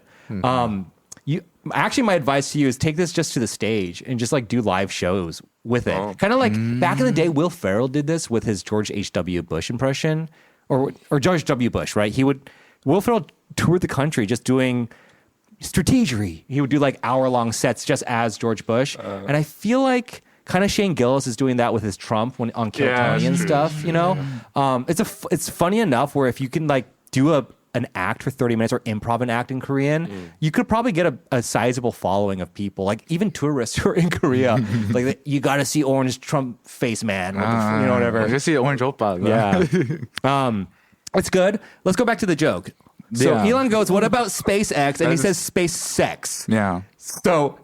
S1: You actually, my advice to you is take this just to the stage and just like do live shows with it. Kind of like back in the day, Will Ferrell did this with his George H.W. Bush impression, or George W. Bush, right? Will Ferrell toured the country just doing strategery. He would do like hour-long sets just as George Bush, and I feel like kind of Shane Gillis is doing that with his Trump on Kill
S3: Yeah,
S1: Tony and
S3: that's true.
S1: stuff. You know, it's funny enough where if you can like do an act for 30 minutes or improv an act in Korean, you could probably get a sizable following of people, like even tourists who are in Korea. Like you got to see Orange Trump face man, whatever.
S2: Just see Orange Oppa.
S1: Yeah. It's good. Let's go back to the joke. So
S2: Yeah.
S1: Elon goes, "What about SpaceX?" And he says, "Space sex."
S2: Yeah.
S1: So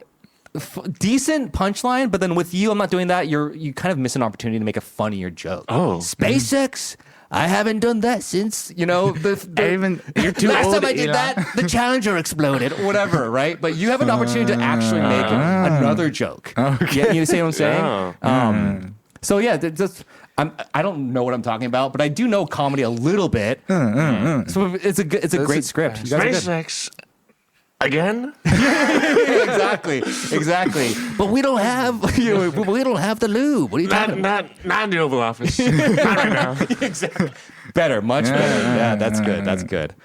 S1: decent punchline, but then with you, I'm not doing that. You kind of miss an opportunity to make a funnier joke.
S3: Oh.
S1: SpaceX. I haven't done that since
S2: You're too
S1: last
S2: old,
S1: time I did
S2: Elon.
S1: that, the Challenger exploded, whatever, right? But you have an opportunity to actually make another joke. Yeah, you see what I'm saying?
S3: Yeah.
S1: So yeah, I don't know what I'm talking about, but I do know comedy a little bit. So it's a great script. You guys are good.
S3: SpaceX again?
S1: Exactly. But we don't have the lube. What are you talking about?
S3: Not in the Oval Office. Not right now.
S1: Exactly. Better, much better. Yeah, that's good. That's good.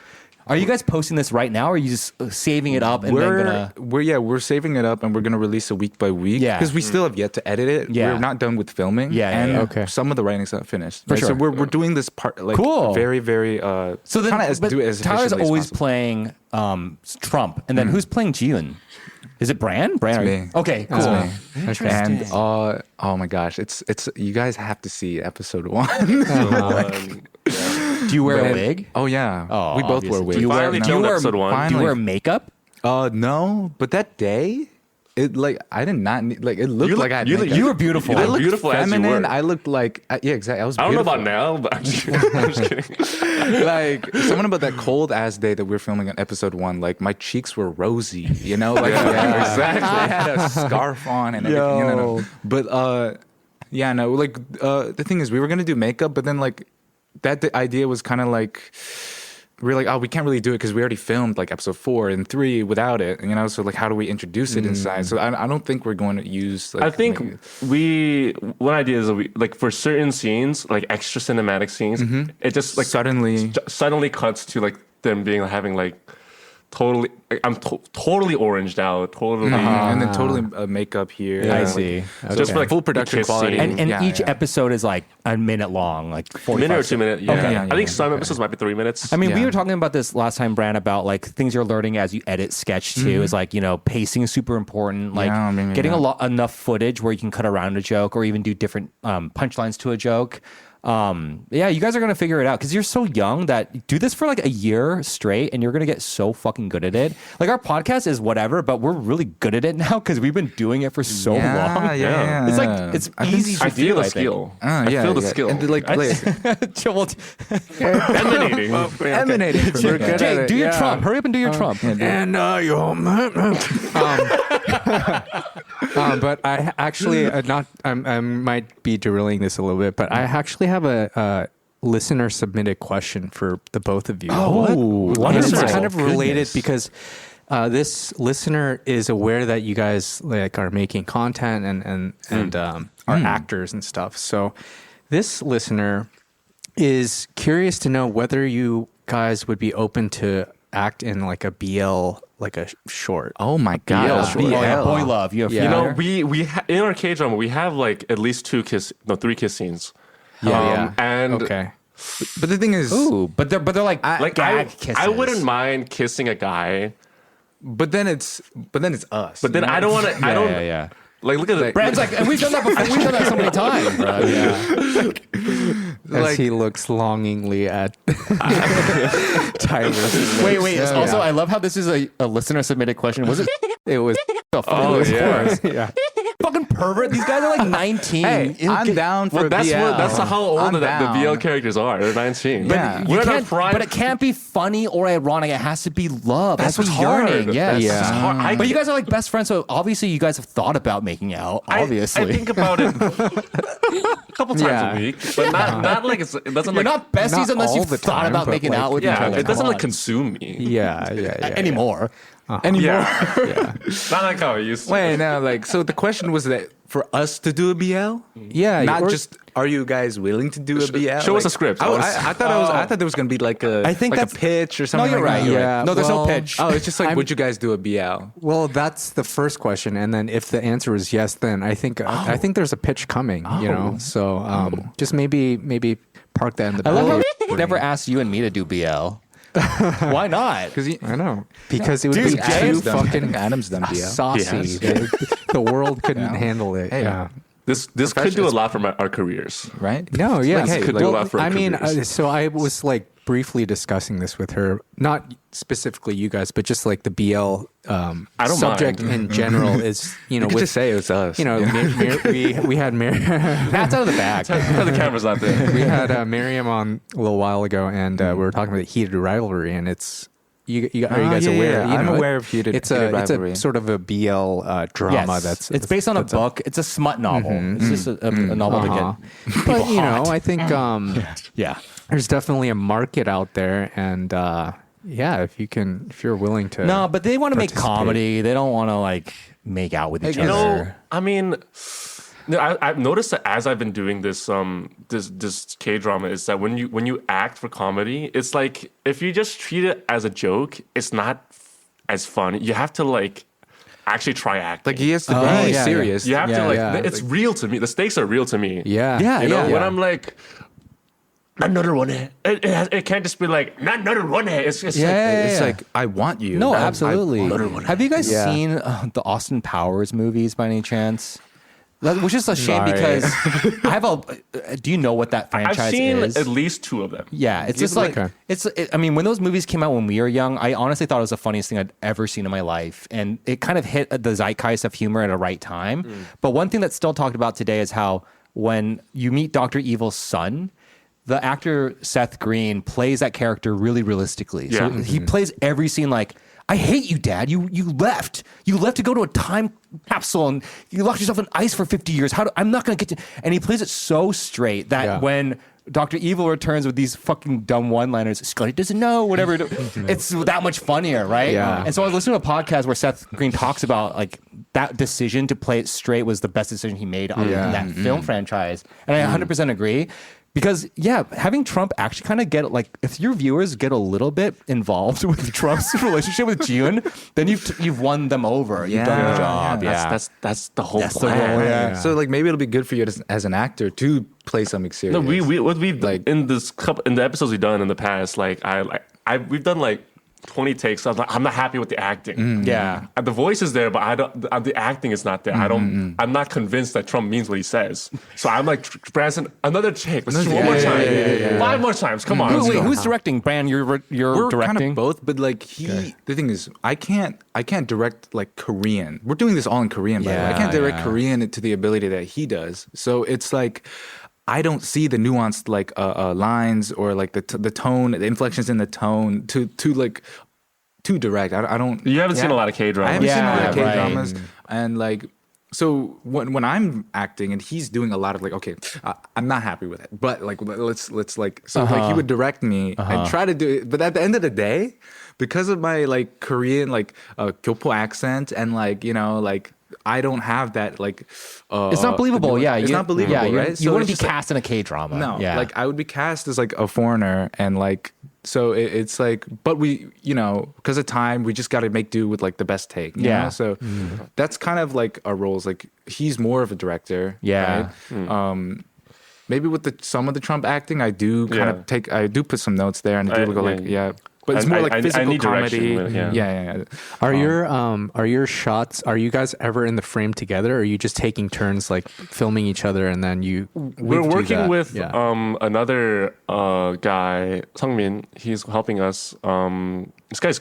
S1: Are you guys posting this right now, or are you just saving it up and then gonna?
S2: We're saving it up and we're gonna release it week by week.
S1: Yeah.
S2: because we still have yet to edit it.
S1: Yeah.
S2: We're not done with filming.
S1: Yeah,
S2: and
S1: yeah.
S4: Okay.
S2: some of the writing's not finished.
S1: For
S2: right?
S1: sure.
S2: So we're doing this part like
S1: Cool.
S2: very very
S1: So then, but
S2: do it as
S1: Tyler's
S2: efficiently as
S1: always
S2: possible.
S1: playing Trump, and then who's playing Jiun? Is it Bran? Bran.
S2: me.
S1: Okay, cool.
S2: It's me.
S1: Interesting.
S2: And oh my gosh, it's you guys have to see episode 1.
S1: Do you wear a wig?
S2: Oh yeah,
S1: Oh,
S2: we both
S1: obviously.
S2: wear wigs.
S1: Do you wear,
S3: Finally
S1: do you
S3: filmed
S1: wear,
S3: episode 1.
S1: do you wear
S2: Finally.
S1: makeup?
S2: No, but that day, it like I did not need, like it looked like I had
S3: you
S2: makeup.
S1: You were beautiful.
S3: You
S2: I
S3: look
S2: looked
S3: beautiful as you
S2: feminine.
S3: were.
S2: I looked like yeah, exactly. I was.
S3: I don't know
S2: beautiful.
S3: about now, but I'm just kidding.
S2: Like something about that cold ass day that we were filming on episode 1. Like my cheeks were rosy, you know. Like
S3: Yeah,
S2: exactly. I had a scarf on and everything.
S1: Yo.
S2: But yeah, no. Like the thing is, we were gonna do makeup, but then like the idea was kind of like. We were like, oh, we can't really do it because we already filmed like episode 4 and 3 without it, you know. So like, how do we introduce it inside? So I don't think we're going to use. Like,
S3: I think one idea is that we like for certain scenes, like extra cinematic scenes, it just like
S2: suddenly
S3: suddenly cuts to like them having like totally oranged out, totally.
S2: And then totally makeup here.
S1: I see.
S3: Just for like
S2: full production quality.
S1: And each episode is like a minute long, like 45
S3: minute or 2 minutes. Yeah.
S1: Okay.
S3: I think some episodes might be 3 minutes.
S1: I mean, we were talking about this last time, Bran, about like things you're learning as you edit sketch too. Is like, you know, pacing is super important. Like getting enough footage where you can cut around a joke or even do different punchlines to a joke. You guys are gonna figure it out because you're so young that do this for like a year straight and you're gonna get so fucking good at it. Like our podcast is whatever, but we're really good at it now because we've been doing it for so long.
S3: Yeah.
S1: It's like it's easy to
S3: I feel
S1: do.
S3: the skill. I feel the skill.
S2: And
S3: Emanating.
S1: Jake, do your Trump. Hurry up and do your Trump.
S4: And but I actually I might be derailing this a little bit, but I actually have a listener submitted question for the both of you.
S1: Oh,
S4: and it's
S1: wonderful.
S4: kind of related because this listener is aware that you guys like are making content and are actors and stuff. So this listener is curious to know whether you guys would be open to act in like a BL, like a short.
S2: Oh my god!
S1: Oh, yeah, boy love. You have
S3: You know, we in our K drama we have like at least 3 kiss scenes. And
S4: Okay.
S2: But the thing is,
S1: but they're like gag kisses.
S3: I wouldn't mind kissing a guy,
S2: but then it's us.
S3: but then I don't want to. I don't.
S1: Yeah.
S3: Like look at it.
S1: Brad's like, and we've done that before. We've done that so many times, bro. Yeah.
S4: As he looks longingly at Tyler.
S1: Wait. Also, I love how this is a listener submitted question. Was it?
S4: It was.
S3: Oh yeah.
S4: Yeah.
S1: Fucking pervert. These guys are like 19.
S2: Hey, I'm down for
S3: Well, that's
S2: BL.
S3: what. That's how old the
S2: down.
S3: BL characters are. They're 19.
S2: Yeah.
S1: You
S3: We're
S1: can't,
S3: not prime.
S1: but it can't be funny or ironic. It has to be love. That's what's
S3: hard.
S1: yearning. Yes.
S3: That's hard.
S1: But you guys are like best friends, so obviously you guys have thought about making out. Obviously,
S3: I think about it a couple times a week, but not like it doesn't
S1: you're
S3: like
S1: not besties
S4: not
S1: unless
S4: all
S1: you've
S4: the
S1: thought
S4: time,
S1: about
S4: but,
S1: making
S4: like,
S1: out with each other.
S3: it doesn't
S1: Come
S3: like
S1: on.
S3: consume me
S4: Yeah.
S1: anymore.
S2: anymore.
S3: Yeah. Not like how it used to.
S2: Wait, no, like so. The question was that for us to do a BL,
S4: Yeah.
S2: not
S4: or-
S2: just are you guys willing to do a BL?
S3: show us a script.
S2: I thought there was gonna be like a
S1: I think
S2: like
S1: that's-
S2: a pitch or
S1: No,
S2: something.
S1: you're
S2: like
S1: right.
S2: that.
S1: You're
S4: Yeah,
S1: right. No, there's no
S4: well,
S1: pitch.
S2: Oh, it's just like would you guys do a BL?
S4: Well, that's the first question, and then if the answer is yes, then I think there's a pitch coming. You know, so just maybe park that in the
S1: I
S4: back.
S1: love how
S4: of
S1: we
S4: your
S1: never
S4: brain.
S1: asked you and me to do BL. Why not?
S2: Because
S4: I know because it would
S1: Dude,
S4: be too
S2: Adam's done,
S4: fucking
S2: Adam's done BL.
S4: saucy. The world couldn't handle it.
S2: Hey,
S4: yeah.
S3: This could do a lot for our careers.
S2: right?
S4: No, yeah.
S3: Like, hey, could do a lot for
S4: I mean,
S3: careers.
S4: so I was like briefly discussing this with her, not specifically you guys, but just like the BL
S3: don't
S4: subject
S3: mind.
S4: in general is, you know,
S2: You could
S4: with,
S2: just say it was us.
S4: you know, we had
S1: Pat's out of the bag.
S3: The camera's not there.
S4: we had Miriam on a little while ago, and we were talking about the heated rivalry, and it's. Are you guys
S2: yeah,
S4: aware?
S2: yeah.
S4: You
S2: I'm
S4: know,
S2: aware of heated
S4: It's
S2: rivalry.
S4: a sort of a BL drama.
S1: Yes. It's based on a book. It's a smut novel. It's just a novel to get.
S4: But you know,
S1: hot.
S4: I think
S1: Yeah.
S4: there's definitely a market out there, and yeah, if you're willing to.
S1: No, but they want to make
S4: participate.
S1: comedy. They don't want to like make out with each
S3: You
S1: other.
S3: know, I mean, I've noticed that as I've been doing this this K drama is that when you act for comedy, it's like if you just treat it as a joke, it's not as fun. You have to like actually try acting.
S2: Like he has to
S4: Oh,
S2: be
S4: yeah,
S2: serious.
S3: you have to like
S4: yeah.
S3: it's real to me. The stakes are real to me.
S4: Yeah.
S1: Yeah,
S3: You know,
S1: yeah.
S3: when I'm like, another one. It can't just be like, not another one. It's
S1: Yeah,
S3: like,
S1: yeah,
S2: It's
S1: yeah.
S2: like I want you.
S1: No,
S2: I-
S1: absolutely. Have you guys
S4: Yeah.
S1: seen the Austin Powers movies by any chance? Which is a shame
S4: Sorry.
S1: because I have a. Do you know what that franchise
S3: I've seen
S1: is?
S3: at least 2 of them.
S1: Yeah, it's just like
S4: Okay.
S1: I mean, when those movies came out when we were young, I honestly thought it was the funniest thing I'd ever seen in my life, and it kind of hit the zeitgeist of humor at a right time. But one thing that's still talked about today is how when you meet Dr. Evil's son, the actor Seth Green plays that character really realistically. So
S3: Yeah.
S1: he plays every scene like, I hate you, Dad. You left. You left to go to a time capsule and you locked yourself in ice for 50 years. I'm not going to get to. And he plays it so straight that
S4: Yeah.
S1: when Dr. Evil returns with these fucking dumb one-liners, Scotty doesn't know, whatever, it's that much funnier, right?
S4: Yeah.
S1: And so I was listening to a podcast where Seth Green talks about like that decision to play it straight was the best decision he made on
S4: Yeah.
S1: that film franchise. And I 100% agree. Because having Trump actually kind of get like, if your viewers get a little bit involved with Trump's relationship with June, then you've won them over. You've done your job.
S3: That's the whole
S1: That's the
S3: plan.
S1: goal, yeah.
S2: So like maybe it'll be good for you as an actor to play something serious.
S3: No, we've
S2: like
S3: in the episodes we've done in the past, like we've done like 20 takes. I'm not happy with the acting.
S1: Yeah.
S3: And the voice is there, but I don't. The acting is not there. I'm not convinced that Trump means what he says. So I'm like, Branson, another take. Let's do one more time. 5 more times. Come on.
S1: Wait, who's directing? Bran, you're
S2: we're
S1: directing?
S2: kind of both, but like the thing is, I can't direct like Korean. We're doing this all in Korean, by the way. I can't direct Korean to the ability that he does. So it's like, I don't see the nuanced like lines or like the tone, the inflections in the tone to like too direct. I don't.
S3: You haven't seen a lot of K-dramas.
S2: I haven't seen a lot of
S1: right.
S2: K-dramas, and like. So when I'm acting and he's doing a lot of like, okay, I'm not happy with it, but like let's like, so like he would direct me and try to do it, but at the end of the day, because of my like Korean like Gyopo accent and like, you know, like I don't have that like
S1: It's not believable.
S2: it's not believable, right?
S1: You
S2: So
S1: wouldn't be
S2: it's just
S1: cast in a K-drama.
S2: no,
S1: Yeah.
S2: like I would be cast as like a foreigner and like, so it's like, but we, you know, because of time, we just got to make do with like the best take. You know? So that's kind of like our roles. Like he's more of a director.
S1: Yeah.
S2: Right? Maybe with some of the Trump acting, I do kind of I do put some notes there and I do go like, but it's more like physical comedy. Yeah.
S4: Are your shots? Are you guys ever in the frame together? Or are you just taking turns like filming each other and then you?
S3: We're working with another guy, Sungmin. He's helping us. This guy's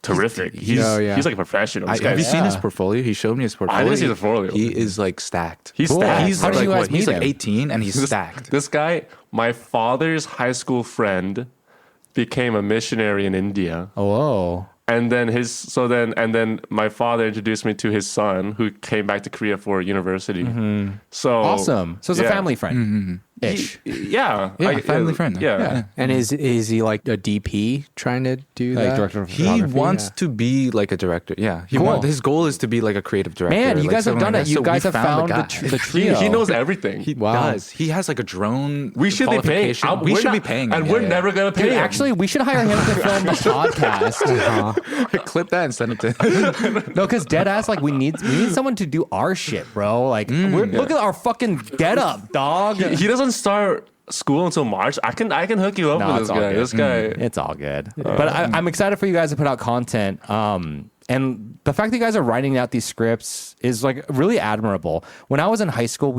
S3: terrific. He's like a professional.
S2: Have you seen his portfolio? He showed me his portfolio.
S3: I didn't see the portfolio.
S2: He is like stacked.
S3: He's stacked.
S2: He's
S1: How did
S2: like
S1: you guys
S2: what? He's
S1: meet
S2: like
S1: him?
S2: 18 and he's stacked.
S3: This guy, my father's high school friend, became a missionary in India.
S1: Whoa.
S3: And then my father introduced me to his son, who came back to Korea for university. So
S1: Awesome. So it's a family friend. Ish.
S2: Family friend.
S3: Yeah.
S4: And is he like a DP trying to do
S1: Like
S4: that?
S1: director of
S2: He
S1: photography.
S2: wants to be like a director. Yeah. His goal is to be like a creative director.
S1: Man, you
S2: like
S1: guys have
S2: someone
S1: done
S2: like
S1: it. You
S2: that. So
S1: guys
S2: we
S1: have found
S2: guy.
S1: the trio.
S3: He knows everything.
S2: He
S4: Wow.
S2: does. He has like a drone.
S3: We should be paying.
S2: qualification. We should be paying him.
S3: And we're never going to pay
S1: Dude,
S3: him.
S1: actually, we should hire him to film the podcast.
S2: clip that and send it to him.
S1: No, because dead ass, like we need someone to do our shit, bro. Like, look at our fucking get up, dog.
S3: He doesn't start school until March. I can hook you up
S1: No,
S3: with
S1: it's
S3: this
S1: all
S3: guy.
S1: good.
S3: This guy.
S1: It's all good. But I'm excited for you guys to put out content. And the fact that you guys are writing out these scripts is like really admirable. When I was in high school,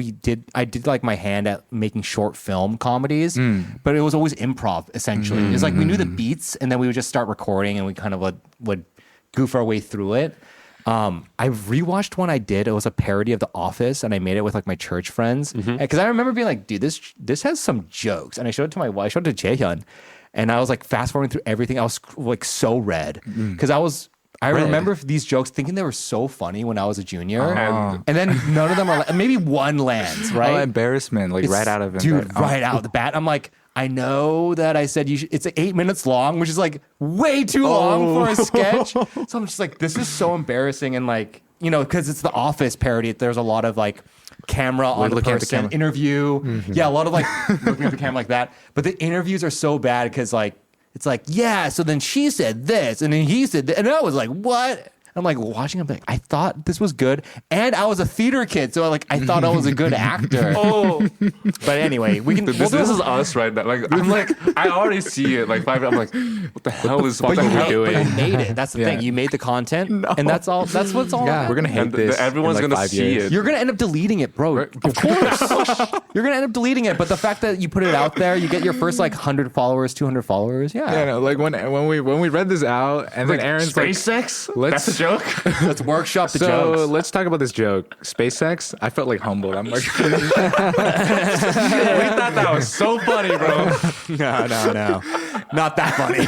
S1: I did like my hand at making short film comedies, but it was always improv essentially. It's like we knew the beats and then we would just start recording and we kind of would goof our way through it. I rewatched one I did. It was a parody of The Office, and I made it with like my church friends. Because I remember being like, dude, this has some jokes. And I showed it to my wife, I showed it to Jaehyun, and I was like fast forwarding through everything. I was like so red because I remember these jokes thinking they were so funny when I was a junior, and then none of them are. Maybe one lands right.
S2: Oh, embarrassment! Like right out of it,
S1: dude. Right out the bat, I'm like. I know that I said it's 8 minutes long, which is like way too long for a sketch. So I'm just like, this is so embarrassing. And like, you know, because it's the Office parody, there's a lot of like camera on the person, interview. Yeah, a lot of like looking at the camera like that. But the interviews are so bad because like, it's like, yeah, so then she said this and then he said that. And I was like, what? I'm like watching him like, I thought this was good. And I was a theater kid. So like, I thought I was a good actor. But anyway, we can.
S3: This is us right now. Like I'm like, I already see it. Like 5 minutes. I'm like, what the hell is what the hell
S2: doing?
S1: But you made it. That's the thing. You made the content, and that's all. That's what's all.
S4: Yeah.
S2: We're gonna hate this.
S3: Everyone's
S2: in like
S3: gonna
S2: 5
S3: see
S2: years.
S3: it.
S1: You're gonna end up deleting it, bro. Of course, you're gonna end up deleting it. But the fact that you put it out there, you get your first like 100 followers, 200 followers. Yeah.
S2: Yeah, no, like when we read this out, and then Aaron's like,
S3: SpaceX.
S2: let's-
S3: That's a joke.
S1: Let's workshop the
S2: so
S1: jokes.
S2: let's talk about this joke. SpaceX. I felt like humbled. I'm like,
S3: We thought that was so funny, bro.
S1: No, not that funny.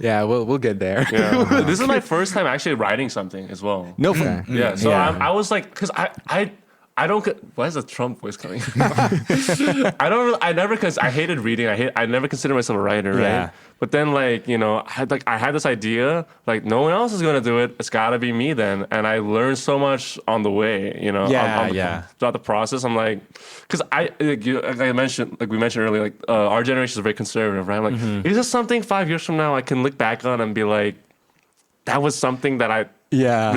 S2: yeah, we'll get there.
S3: Yeah. This is my first time actually writing something as well.
S1: No fun.
S3: Yeah. So I was like, because I don't. Why is the Trump voice coming? I never because I hated reading. I never considered myself a writer, right?
S1: Yeah.
S3: But then I had this idea like no one else is gonna do it. It's gotta be me then. And I learned so much on the way. Throughout the process, I'm like, because we mentioned earlier, like our generation is very conservative, right? I'm like, is this something 5 years from now I can look back on and be like, that was something that I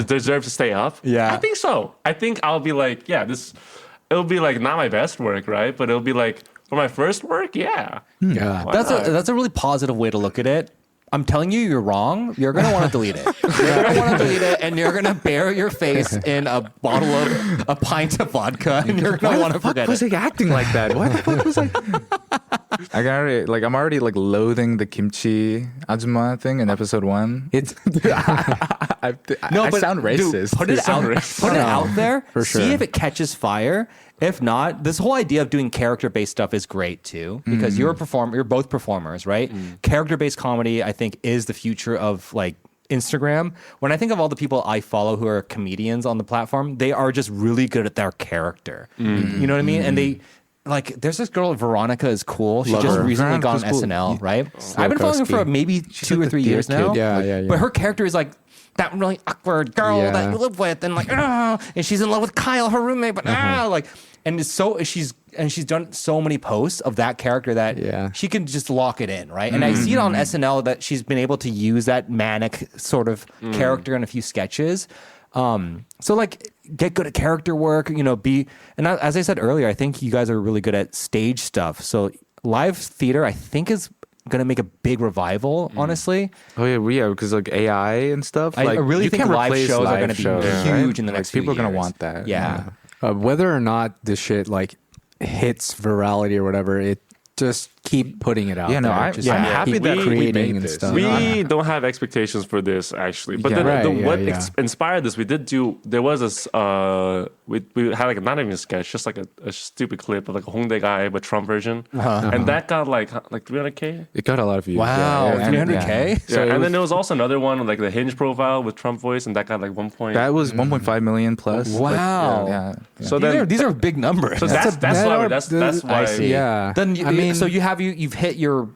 S3: deserve to stay up?
S1: Yeah.
S3: I think so. I think I'll be like, it'll be like not my best work, right? But it'll be like for my first work, yeah.
S4: Yeah.
S1: That's a really positive way to look at it. I'm telling you, you're wrong. You're gonna want to delete it. You're gonna want to delete it, and you're gonna bury your face in a pint of vodka, and you're gonna want to forget
S2: Why was
S1: it.
S2: he acting like that? Why the fuck was I? I'm already like loathing the kimchi ajumma thing in episode 1.
S4: It's
S2: I sound racist.
S1: Dude, put it out there.
S4: For
S1: See
S4: sure.
S1: if it catches fire. If not, this whole idea of doing character-based stuff is great too, because you're both performers, right? Character-based comedy, I think, is the future of like Instagram. When I think of all the people I follow who are comedians on the platform, they are just really good at their character. You know what I mean? And they like, there's this girl, Veronica is cool. She just recently got on SNL, right? I've been following her for maybe 2 or 3 years now.
S4: Yeah.
S1: But her character is like that really awkward girl that you live with, and like, and she's in love with Kyle, her roommate, but like, and it's so she's done so many posts of that character that she can just lock it in, right? And I see it on SNL that she's been able to use that manic sort of character in a few sketches. So like, get good at character work, and as I said earlier, I think you guys are really good at stage stuff. So live theater, I think, is going to make a big revival, honestly.
S2: Oh yeah, because like AI and stuff.
S1: I really
S2: you
S1: think
S2: can't
S1: live
S2: replace
S1: shows are going
S2: live
S1: to be
S2: shows,
S1: huge
S2: right?
S1: in the next few
S2: people are going to
S1: years.
S2: want that.
S1: Yeah.
S4: Whether or not this shit like hits virality or whatever, it just keep putting it out.
S2: Yeah, no,
S4: there.
S2: I'm
S4: Just
S2: happy
S4: keep
S2: that we
S4: creating
S2: made
S4: and
S2: this.
S4: stuff.
S3: We don't have expectations for this actually, but
S2: Yeah.
S3: then
S4: Right,
S3: inspired this? There was this we had like not even a sketch, just like a stupid clip of like a Hongdae guy but Trump version, and that got like 300K.
S2: It got a lot of views.
S1: Wow,
S2: and-
S1: 300K?
S3: Yeah,
S2: So
S3: and then there was also another one like the Hinge profile with Trump voice, and that got like 1 point.
S2: that was 1.5 million plus.
S1: Wow.
S2: Yeah.
S3: So then
S1: These are big numbers.
S3: so that's why
S1: I see.
S4: Yeah.
S1: Then
S4: I mean,
S1: so you've hit your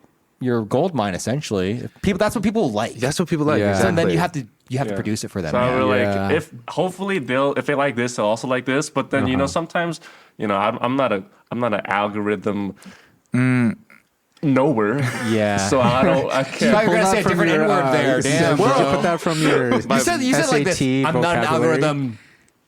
S1: gold mine essentially. That's what people like.
S2: That's what people like.
S4: Yeah.
S1: So then
S2: Exactly.
S1: you have to produce it for them.
S3: So
S1: yeah.
S3: we're like,
S4: Yeah.
S3: if hopefully if they like this, they'll also like this. But then sometimes I'm not an algorithm knower.
S1: Yeah.
S3: So I can't.
S1: Thought you were gonna say a different N-word there. Damn,
S4: Where'd you
S1: bro.
S4: put that from your
S1: You said like this.
S4: SAT
S1: I'm not an
S4: vocabulary?
S1: algorithm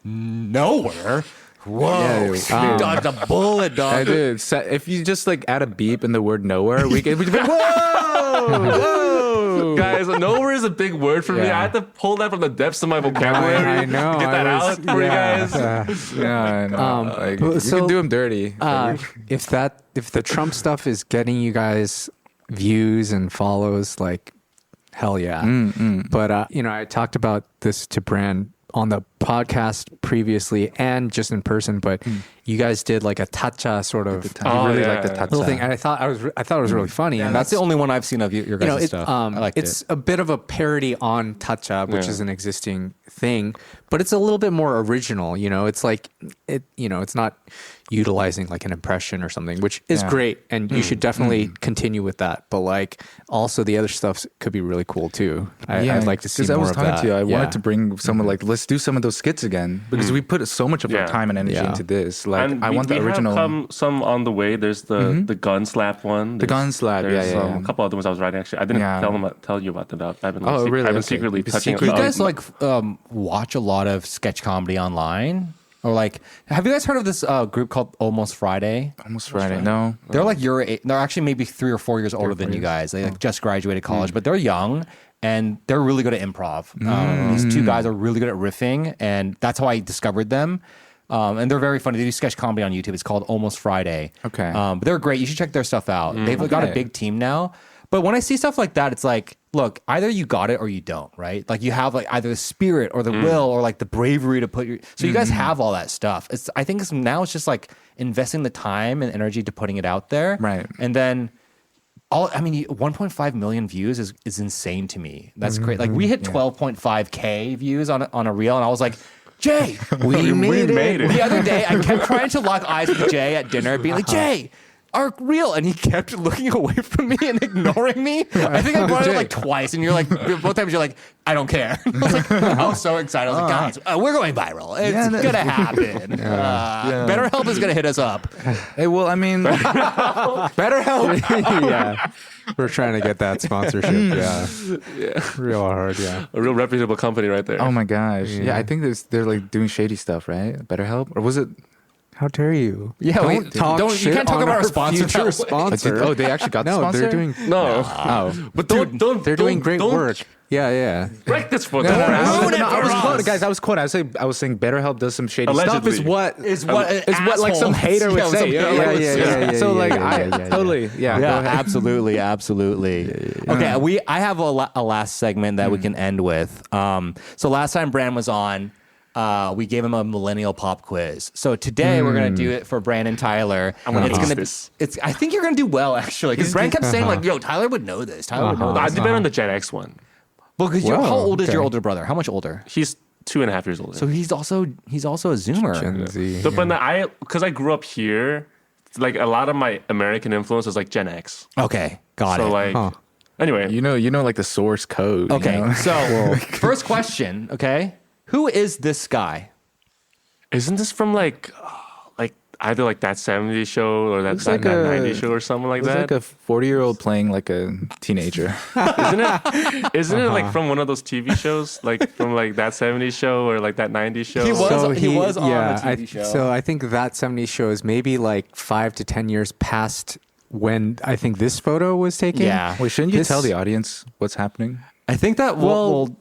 S1: knower. Whoa,
S4: Yeah,
S1: you
S4: dude.
S1: dodged a bullet,
S2: I
S1: dog.
S2: did. So if you just like add a beep in the word nowhere, we can be like, whoa.
S3: Guys, nowhere is a big word for me.
S4: Yeah.
S3: I had to pull that from the depths of my vocabulary.
S4: I know.
S3: Get that out for you guys.
S2: Yeah, I know. Like, you
S4: so,
S2: can do them dirty.
S4: If the Trump stuff is getting you guys views and follows, like, hell yeah. But I talked about this to Bran on the podcast previously and just in person, but you guys did like a tacha sort of
S2: I really
S3: yeah,
S2: like the
S3: yeah.
S2: tacha.
S4: little thing, and I thought it was really funny. And
S1: That's the only one I've seen of your guys' stuff. I liked
S4: it's
S1: it.
S4: a bit of a parody on tacha, which
S3: Yeah.
S4: is an existing thing, but it's a little bit more original. It's like it's not utilizing like an impression or something, which is
S2: Yeah.
S4: great, and you should definitely continue with that. But like also the other stuff could be really cool too. I'd like to see more
S2: I was
S4: of
S2: talking
S4: that.
S2: to you. I
S4: Yeah.
S2: wanted to bring someone like, let's do some of those skits again, because we put so much of our
S3: Yeah.
S2: time and energy
S4: Yeah.
S2: into this. Like,
S3: And
S2: I want the original.
S3: have some on the way. There's the gun slap one.
S2: The gun slap,
S3: There's,
S2: yeah.
S3: A couple other ones I was writing. Actually, I didn't tell you about them. I've been
S2: Oh, really?
S3: I've been
S2: Okay.
S3: secretly
S2: Be
S3: touching.
S2: secret-
S1: Do you guys like watch a lot of sketch comedy online? Or like, have you guys heard of this group called Almost Friday?
S2: Almost Friday. No.
S1: They're like they're actually maybe 3 or 4 years older than you guys. They like just graduated college, but they're young and they're really good at improv. These two guys are really good at riffing, and that's how I discovered them. And they're very funny. They do sketch comedy on YouTube. It's called Almost Friday.
S2: Okay.
S1: But they're great. You should check their stuff out. They've got a
S2: Okay.
S1: big team now. But when I see stuff like that, it's like, look, either you got it or you don't, right? Like you have like either the spirit or the will or like the bravery to put your. So you guys have all that stuff. I think now it's just like investing the time and energy to putting it out there,
S2: Right.
S1: And then 1.5 million views is insane to me. That's great. Like we hit 12.5K views on a reel, and I was like, Jay,
S4: We made it.
S1: the other day, I kept trying to lock eyes with Jay at dinner, being like, Jay, are real, and he kept looking away from me and ignoring me. I think I brought it like twice, and you're like, both times you're like, I don't care. I was like, I was so excited. I was like, guys, we're going viral. It's gonna happen. BetterHelp is gonna hit us up.
S2: Hey, well, I mean,
S4: BetterHelp. Yeah. We're trying to get that sponsorship. Yeah. Real hard. Yeah.
S3: A real reputable company right there.
S2: oh my gosh, yeah, I think they're like doing shady stuff, right? BetterHelp, or was it?
S4: How dare you?
S1: Yeah,
S4: don't talk.
S1: you
S4: Shit
S1: can't talk
S4: on
S1: about our
S4: our
S1: sponsor.
S4: future
S1: that way.
S4: sponsor.
S2: Oh, they actually got the
S4: No,
S2: sponsor?
S4: they're doing.
S3: No.
S2: Oh,
S3: But don't
S4: They're doing great
S3: don't
S4: work. Yeah.
S3: Break this for
S2: No,
S3: them.
S2: I was quoting, guys. I was quoting. I was saying BetterHelp does some shady stuff.
S3: Allegedly.
S2: Is what like some
S1: assholes.
S2: hater would
S1: Yeah,
S2: say.
S1: some
S2: You know,
S1: hater
S2: like, so like I
S4: yeah.
S2: totally yeah.
S1: Yeah,
S2: Go ahead.
S1: absolutely. Okay, I have a last segment that we can end with. So last time Bran was on, we gave him a millennial pop quiz. So today we're gonna do it for Bran and Tyler. It's I think you're gonna do well actually, because Bran kept saying like, "Yo, Tyler would know this. Tyler would know
S3: I
S1: this."
S3: did better on the Gen X one.
S1: Well, because
S4: Whoa,
S1: how old is your
S4: okay.
S1: older brother? How much older?
S3: He's 2.5 years older.
S1: So he's also a Zoomer.
S4: Gen Z.
S3: So, but because I grew up here, like a lot of my American influence is like Gen X.
S1: Okay, got
S3: So
S1: it.
S3: like, anyway,
S2: You know, like the source code. you
S1: Okay,
S2: know?
S1: so first question. Okay, who is this guy?
S3: isn't this from like either like that 70s show or that
S2: Looks like a-
S3: 90s show or something like
S2: It's
S3: that?
S2: like a 40-year-old playing like a teenager.
S3: Isn't it like from one of those TV shows, like from like that 70s show or like that 90s show?
S1: He was on a TV show.
S4: So I think that 70s show is maybe like 5 to 10 years past when I think this photo was taken.
S1: Yeah.
S2: Wait, shouldn't you
S4: This-
S2: tell the audience what's happening?
S1: I think that we'll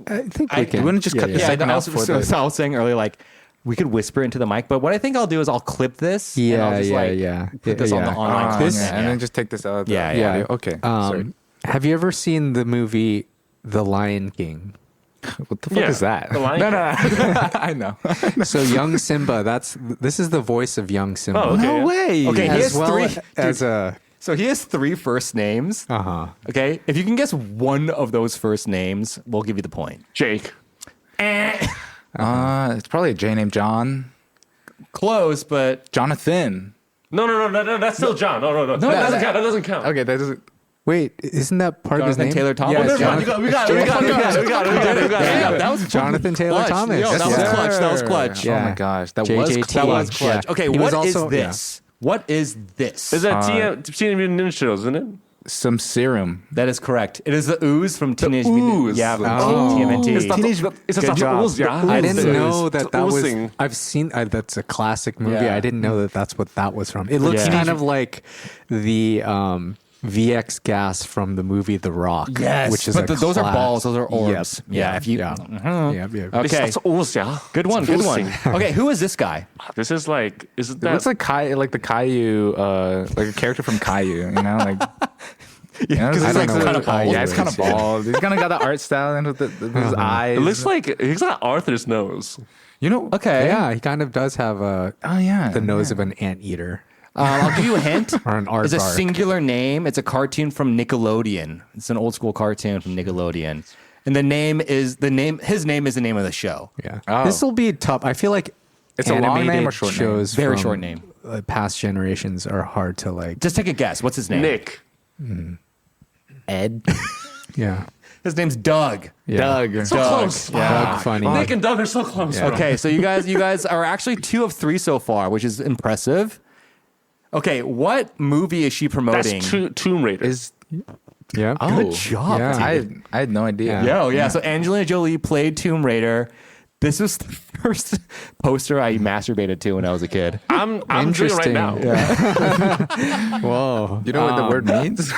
S4: I think
S1: I-
S4: we can.
S2: You wouldn't just cut the
S1: yeah,
S2: segment
S1: I
S2: out
S1: was,
S2: for
S1: so,
S2: the.
S1: so I was saying earlier, like we could whisper into the mic, but what I think I'll do is I'll clip this. and I'll just, Put this on the online
S2: Oh,
S1: content.
S2: yeah, and then just take this out. Of the
S1: Yeah,
S2: audio. Okay. Sorry.
S4: Have you ever seen the movie The Lion King?
S2: What the fuck is that?
S3: The Lion
S2: no. I know.
S4: So young Simba, this is the voice of young Simba.
S3: Oh, okay.
S2: No way.
S1: Okay, he
S4: As
S1: has
S4: well
S1: three.
S4: as a
S1: So he has 3 first names. Okay, if you can guess one of those first names, we'll give you the point.
S3: Jake.
S2: It's probably a J named John.
S1: Close, but
S2: Jonathan.
S3: No, that's still John. No, that doesn't count. That doesn't count.
S2: Okay, that doesn't.
S4: wait, isn't that part of his
S1: Jonathan
S4: name?
S1: Taylor Thomas.
S4: Yes,
S1: Yeah,
S3: We got it.
S1: that was
S4: Jonathan Taylor
S1: clutch.
S4: Thomas.
S1: Yo, that was
S4: Yeah.
S1: clutch. That was clutch.
S4: Yeah.
S2: Oh my gosh, that
S4: JJT.
S2: was
S1: That was clutch.
S4: Yeah.
S1: Okay,
S4: He
S1: what
S4: was
S1: is
S4: also-
S1: this? What is this?
S3: Is that Teenage Mutant Ninja Turtles, isn't it?
S2: some serum.
S1: That is correct. It is the ooze from Teenage Mutant.
S3: ooze.
S1: Yeah, from
S4: Oh.
S1: TMNT.
S3: It's not
S1: Good job.
S4: I didn't know
S3: It's
S4: that was.
S3: oozing.
S4: I've seen that's a classic movie.
S1: Yeah.
S4: I didn't know that that's what that was from. It looks
S1: Yeah.
S4: kind of like the VX gas from the movie The Rock.
S1: Yes,
S4: which is
S1: but those are
S4: class-
S1: balls. Those are orbs.
S4: Yep.
S1: Yeah, if you.
S4: Yeah.
S1: Okay,
S3: That's ooze, yeah.
S1: good one.
S3: It's
S1: Good one.
S3: oozing.
S1: Okay, who is this guy?
S3: This is like, isn't
S2: It
S3: that?
S2: looks like like the Caillou, like a character from Caillou. You know, like. Yeah,
S1: because
S2: I
S1: it's
S2: don't
S1: like
S2: know
S1: kind
S2: what
S1: of bald.
S2: Yeah, it's kind of bald. He's kind of got the art style and with his eyes.
S3: It looks like he's got Arthur's nose.
S2: You know.
S1: Okay.
S4: Yeah, he kind of does have
S2: Oh yeah.
S4: the nose of an anteater.
S1: I'll give you a hint.
S4: Or an
S1: It's a
S4: aardvark.
S1: singular name. It's a cartoon from Nickelodeon. It's an old school cartoon from Nickelodeon. And his name is the name of the show.
S4: Yeah,
S2: Oh.
S4: this will be tough. I feel like
S2: It's a long name
S4: animated
S2: or short name?
S4: shows
S1: Very
S4: from,
S1: short name.
S4: Past generations are hard to like.
S1: Just take a guess. What's his name?
S3: Nick.
S2: Ed.
S4: Yeah,
S1: His name's Doug.
S4: yeah.
S2: Doug.
S3: So close.
S4: Doug Funny.
S3: Nick and Doug are so close.
S4: Yeah.
S3: bro.
S1: Okay, so you guys are actually 2 of 3 so far, which is impressive. Okay, what movie is she promoting?
S3: That's Tomb Raider.
S2: Is
S4: Yeah.
S2: oh,
S1: Good job.
S4: Yeah.
S1: dude.
S2: I had no idea.
S4: Yeah.
S1: Yeah. So Angelina Jolie played Tomb Raider. This was the first poster I masturbated to when I was a kid.
S3: I'm doing it right
S4: Interesting.
S3: now.
S4: Whoa.
S2: You know what the word means?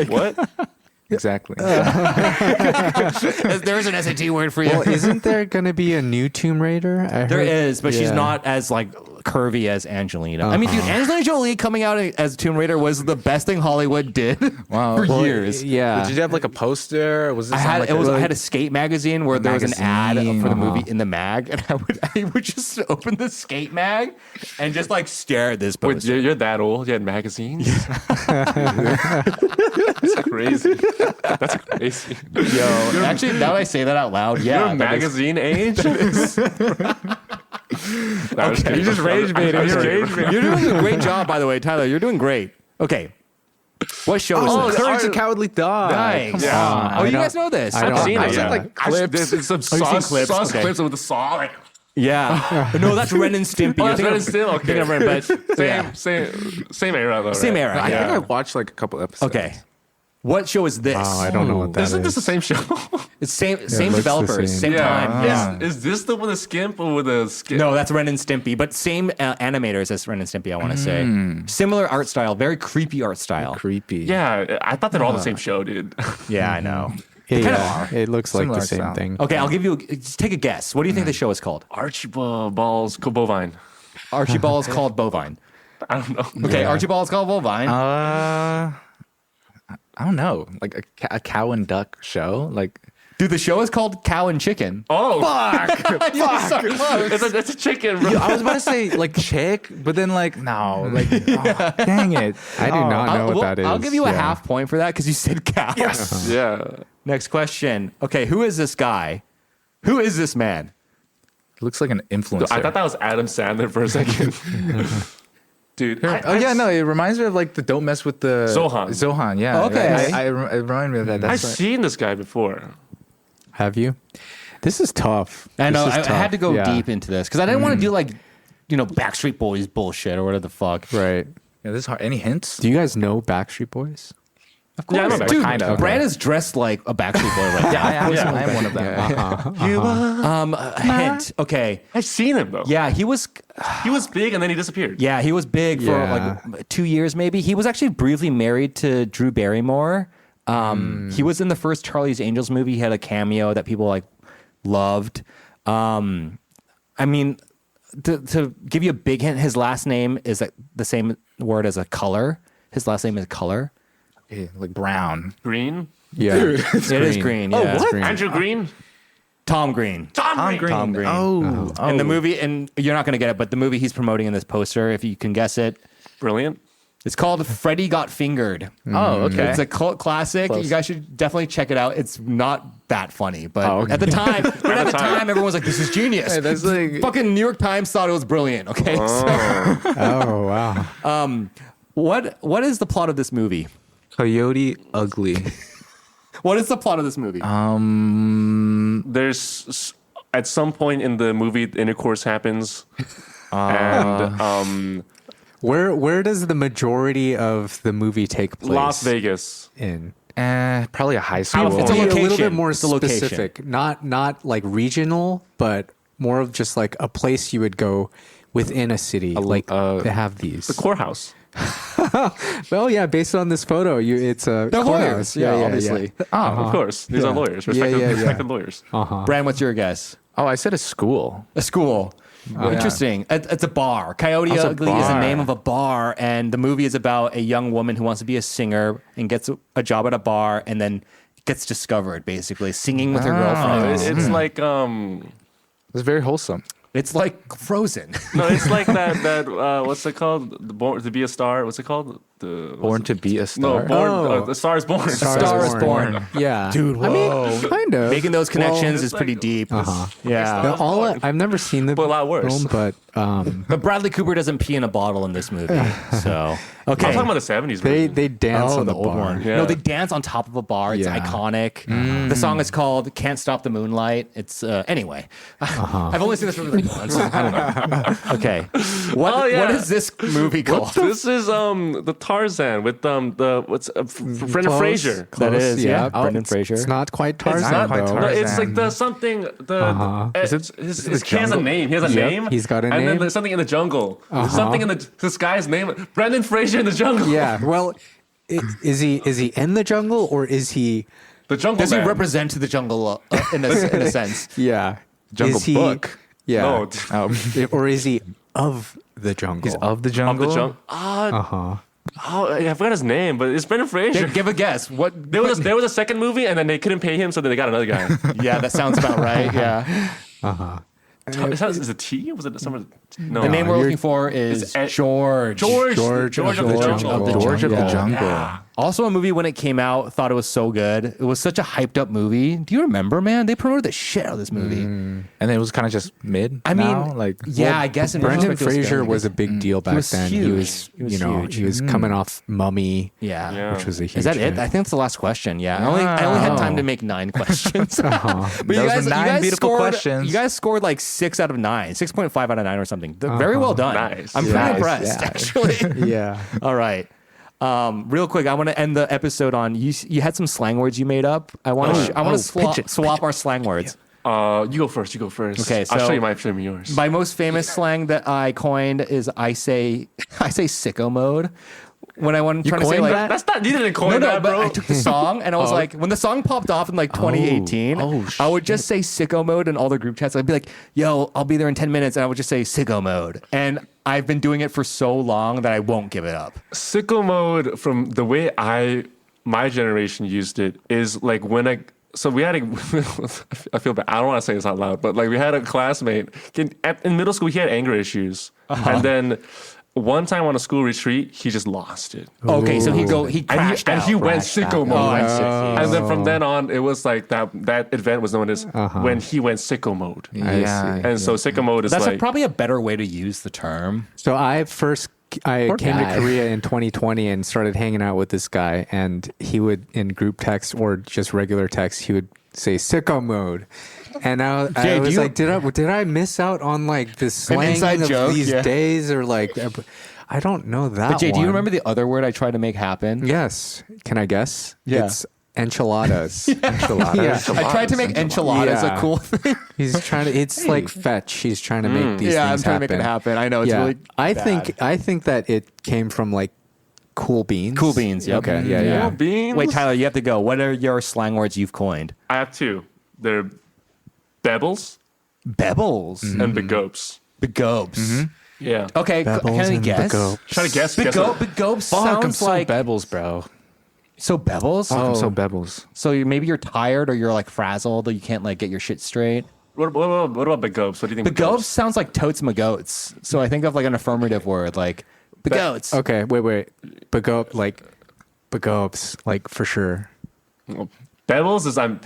S3: What?
S2: Exactly.
S1: There's an SAT word for you.
S4: Well, isn't there going to be a new Tomb Raider?
S1: There is, but she's
S4: Yeah.
S1: not as like curvy as Angelina. I mean, dude, Angelina Jolie coming out as Tomb Raider was the best thing Hollywood did for years.
S4: Yeah.
S2: Did you have like a poster? Or was this
S1: I had
S2: on, like,
S1: I had a skate magazine where there was an ad
S2: magazine,
S1: for the movie in the mag, and I would just open the skate mag and just like stare at this
S3: Wait,
S1: poster.
S3: you're that old? You had magazines? That's crazy. That's crazy.
S1: Yo, actually, now that I say that out loud, yeah,
S3: You're magazine age?
S1: Okay,
S3: you just rage baited.
S1: You're doing a great job, by the way, Tyler. You're doing great. Okay, what show is this?
S2: Courage the Cowardly Dog.
S1: Nice.
S3: Yeah.
S1: Oh, you guys know this?
S3: I've seen
S2: I've
S3: it.
S2: seen,
S3: Yeah.
S2: like, clips.
S3: There's some
S1: seen
S3: sauce
S1: clips?
S3: sauce
S1: Okay.
S3: clips with the saw. Like,
S1: Yeah. No, that's Ren and Stimpy.
S3: oh,
S1: You're
S3: that's Ren and Stimpy. Okay.
S1: thinking of Ren, but yeah.
S3: Same era though.
S1: Same
S3: right?
S1: era.
S2: I
S1: Yeah.
S2: think I watched like a couple episodes.
S1: Okay. What show is this?
S4: Oh, I don't know what that is.
S3: Isn't this the same show?
S1: It's same
S4: looks the
S1: developers,
S4: same.
S1: same time. Yeah.
S3: Is this the one with the skimp or with the skimp?
S1: No, that's Ren and Stimpy, but same animators as Ren and Stimpy, I want to say. Similar art style, very creepy art style.
S2: Creepy.
S3: Yeah, I thought they're all the same show, dude.
S1: Yeah, I know.
S4: Yeah, it looks like
S2: Similar
S4: the same
S2: style.
S4: thing.
S1: Okay, I'll give you, just take a guess. What do you think the show is called?
S3: Archibald's Bovine.
S1: Archibald is called Bovine.
S3: I don't know.
S1: Okay, Archibald is called Bovine.
S2: I don't know. Like a cow and duck show. Like
S1: Dude, the show is called Cow and Chicken.
S3: Oh,
S1: You're so close.
S3: it's a chicken, bro.
S2: I was about to say like chick, but then like no, like dang it.
S4: I do not know what that is.
S1: I'll give you a
S4: Yeah.
S1: half point for that because you said cow.
S2: Yes.
S3: Yeah.
S1: Next question. Okay, who is this guy? Who is this man?
S2: Looks like an influencer.
S3: I thought that was Adam Sandler for a second. Dude.
S2: yeah, no, it reminds me of like the Don't Mess with the Zohan, yeah.
S1: Okay.
S2: It reminded me of that.
S3: I've
S2: That's right.
S3: seen this guy before.
S4: Have you? This is tough.
S1: I know.
S4: This is
S1: I had to
S4: tough.
S1: go
S4: Yeah.
S1: deep into this because I didn't want to do like, Backstreet Boys bullshit or whatever the fuck.
S4: Right.
S2: Yeah, this is hard. Any hints?
S4: Do you guys know Backstreet Boys?
S1: Of course.
S3: Yeah, I know
S1: Dude,
S2: kind of.
S1: Brad is dressed like a Backstreet Boy right now.
S2: I am one of them.
S1: A hint. Okay.
S3: I've seen him though.
S1: Yeah, he was
S3: big and then he disappeared.
S1: Yeah, he was big for
S4: Yeah.
S1: like 2 years maybe. He was actually briefly married to Drew Barrymore. He was in the first Charlie's Angels movie. He had a cameo that people like loved. I mean, to give you a big hint, his last name is the same word as a color. His last name is Color.
S2: Yeah, like brown.
S3: Green.
S4: Yeah.
S1: It is Green. Yeah.
S4: It's Green.
S3: Andrew Green.
S1: Tom Green.
S3: Tom Green.
S1: Tom Green.
S2: Oh.
S1: And the movie, and you're not going to get it, but the movie he's promoting in this poster, if you can guess it,
S3: Brilliant.
S1: it's called Freddy Got Fingered.
S2: Oh, okay.
S1: It's a cult classic.
S2: Close.
S1: You guys should definitely check it out. It's not that funny, but
S2: okay.
S1: at the time, everyone was like, "This is genius."
S2: Hey, that's like-
S1: Fucking New York Times thought it was brilliant. Okay,
S4: Oh, wow.
S1: so what is the plot of this movie?
S2: Coyote Ugly.
S1: What is the plot of this movie?
S3: There's at some point in the movie, intercourse happens, and
S4: Where does the majority of the movie take place?
S3: Las Vegas.
S4: In.
S2: Probably a high school.
S1: It's a
S4: Be a little
S1: location.
S4: bit more
S1: It's a location.
S4: specific. Not like regional, but more of just like a place you would go within a city. They have these.
S3: The courthouse.
S4: Well, yeah, based on this photo, it's a
S1: They're
S4: courthouse.
S1: lawyers, obviously.
S3: Of course. These are lawyers. Respected lawyers.
S1: Brand, what's your guess?
S2: Oh, I said a school.
S1: A school. Interesting. It's a bar. Coyote
S2: It's a
S1: Ugly is the
S2: bar.
S1: name of a bar, and the movie is about a young woman who wants to be a singer and gets a job at a bar, and then gets discovered basically singing with her girlfriend.
S3: It's like
S2: It's very wholesome.
S1: It's like Frozen.
S3: no, it's like that what's it called? The Born to Be a Star. What's it called?
S2: Born to be a
S3: No,
S2: star.
S3: Born. The Star is Born.
S1: Star is Born.
S4: Yeah,
S1: Dude,
S4: I mean, kind of
S1: Making those connections
S3: it's
S1: is pretty
S3: like-
S1: deep. Yeah.
S4: The- all I've never seen the
S3: But a lot worse.
S4: film, but
S1: But Bradley Cooper doesn't pee in a bottle in this movie. So, okay.
S3: I'm talking about the 70s.
S4: they
S3: version.
S4: they dance on the
S1: old
S4: bar.
S1: one.
S3: Yeah.
S1: No, they dance on top of a bar. It's
S4: Yeah.
S1: iconic. The song is called "Can't Stop the Moonlight." It's anyway. I've only seen this movie like once. I don't know. Okay, what
S3: Oh, yeah.
S1: what is this movie called?
S3: This is the Tarzan with Brendan
S4: Close.
S3: Fraser.
S1: That is, yeah,
S4: Oh,
S1: Brendan
S4: it's-
S1: Fraser.
S4: It's not quite Tarzan,
S2: not quite
S4: though.
S3: No,
S2: Tarzan.
S3: it's like the something. He has a name. He has a name.
S4: He's got a
S3: And then
S4: name.
S3: there's something in the jungle. There's something in this guy's name. Brendan Fraser in the jungle.
S4: Yeah. Well, is he in the jungle or is he?
S3: The jungle.
S1: Does he
S3: Man.
S1: represent the jungle in a sense?
S4: Yeah.
S2: Jungle
S4: is he,
S2: Book.
S4: Yeah.
S3: No.
S2: Oh,
S4: Or is he of the jungle.
S2: He's of the
S3: Of
S2: jungle.
S3: the junk. Oh, I forgot his name, but it's Brendan Fraser.
S1: Give a guess. What?
S3: There was a second movie, and then they couldn't pay him, so then they got another guy.
S1: Yeah, that sounds about right. Yeah.
S3: Is it T? Was it some? No.
S1: The name we're looking for is George.
S3: George
S4: George
S3: of the
S4: of the
S3: Jungle.
S2: George of the
S1: Yeah.
S2: Jungle.
S1: Also, a movie when it came out, thought it was so good. It was such a hyped up movie. Do you remember, man? They promoted the shit out of this movie.
S2: And then it was kind of just mid.
S1: I mean,
S2: now? Like
S1: yeah, I guess in
S4: Brendan
S1: retrospect, it was
S4: Fraser
S1: good.
S4: was a big deal back
S1: was
S4: then.
S1: huge.
S4: He was,
S1: He was
S4: you know,
S1: huge.
S4: he was coming off Mummy,
S1: Yeah.
S3: Yeah.
S4: which was a huge.
S1: Is that it?
S4: hit.
S1: I think that's the last question. Yeah. I only had time to make 9 questions. But
S2: Those were 9 beautiful
S1: scored,
S2: questions.
S1: You guys scored like 6 out of 9, 6.5 out of 9 or something. Very well done.
S3: Nice.
S1: I'm pretty
S2: Nice,
S1: impressed,
S2: yeah.
S1: actually.
S4: Yeah.
S1: All right. Real quick, I want to end the episode on you had some slang words you made up. I want to swap our slang words.
S3: You go first.
S1: Okay,
S3: I'll
S1: so-
S3: show you yours.
S1: My most famous slang that I coined is I say sicko mode. When I want trying to say
S2: coined
S1: like
S2: that?
S3: That's not. You didn't coin
S1: no,
S3: that,
S1: but
S3: bro.
S1: I took the song and I was like, when the song popped off in like 2018, I would just say sicko mode in all the group chats. I'd be like, yo, I'll be there in 10 minutes. And I would just say sicko mode. And I've been doing it for so long that I won't give it up.
S3: Sicko mode, from the way my generation used it, is like when so we had I feel bad. I don't want to say this out loud, but like we had a classmate in middle school. He had anger issues, and then one time on a school retreat, he just lost it.
S1: Okay, so he crashed
S3: and
S1: out.
S3: he went sicko mode.
S1: I see.
S3: And then from then on, it was like that event was known as when he went sicko mode.
S2: Yeah.
S3: And so sicko mode is
S1: That's
S3: like
S1: probably a better way to use the term.
S4: So I came
S2: guy.
S4: to Korea in 2020 and started hanging out with this guy, and he would, in group text or just regular text, he would say sicko mode. And I
S1: Jay,
S4: was like, did I miss out on like the slang
S1: inside
S4: of
S1: joke?
S4: these
S1: Yeah.
S4: days, or like I don't know that.
S1: But Jay, do you
S4: one.
S1: remember the other word I tried to make happen?
S4: Yes. Can I guess?
S1: Yeah.
S4: It's enchiladas. Enchiladas.
S1: Yeah. I tried to make enchiladas
S4: Yeah.
S1: a cool thing.
S4: He's trying to. It's like fetch. He's trying to make these
S1: Yeah, I'm
S4: things
S1: trying to make it happen. I know it's really
S4: I
S1: bad.
S4: think that it came from like cool beans.
S1: Cool beans, yep.
S4: Okay. Yeah. Yeah.
S3: Cool beans.
S1: Wait, Tyler, you have to go. What are your slang words you've coined?
S3: I have two. They're bebbles
S1: Bebbles.
S3: and begopes.
S1: Begopes.
S3: Yeah.
S1: Okay,
S4: Bebbles
S1: can I
S4: and
S1: guess?
S4: begopes.
S3: Try to guess.
S1: Begopes
S2: Fuck, I'm
S1: sounds
S2: so
S1: like
S2: bebbles, bro.
S1: so bebbles.
S2: I'm so bebbles.
S1: So maybe you're tired or you're like frazzled or you can't like get your shit straight.
S3: What about begopes? What do you think?
S1: Begopes sounds like totes my goats. So I think of like an affirmative word like begoats.
S4: Okay. Wait. Begopes. Like for sure.
S3: Bebbles is I'm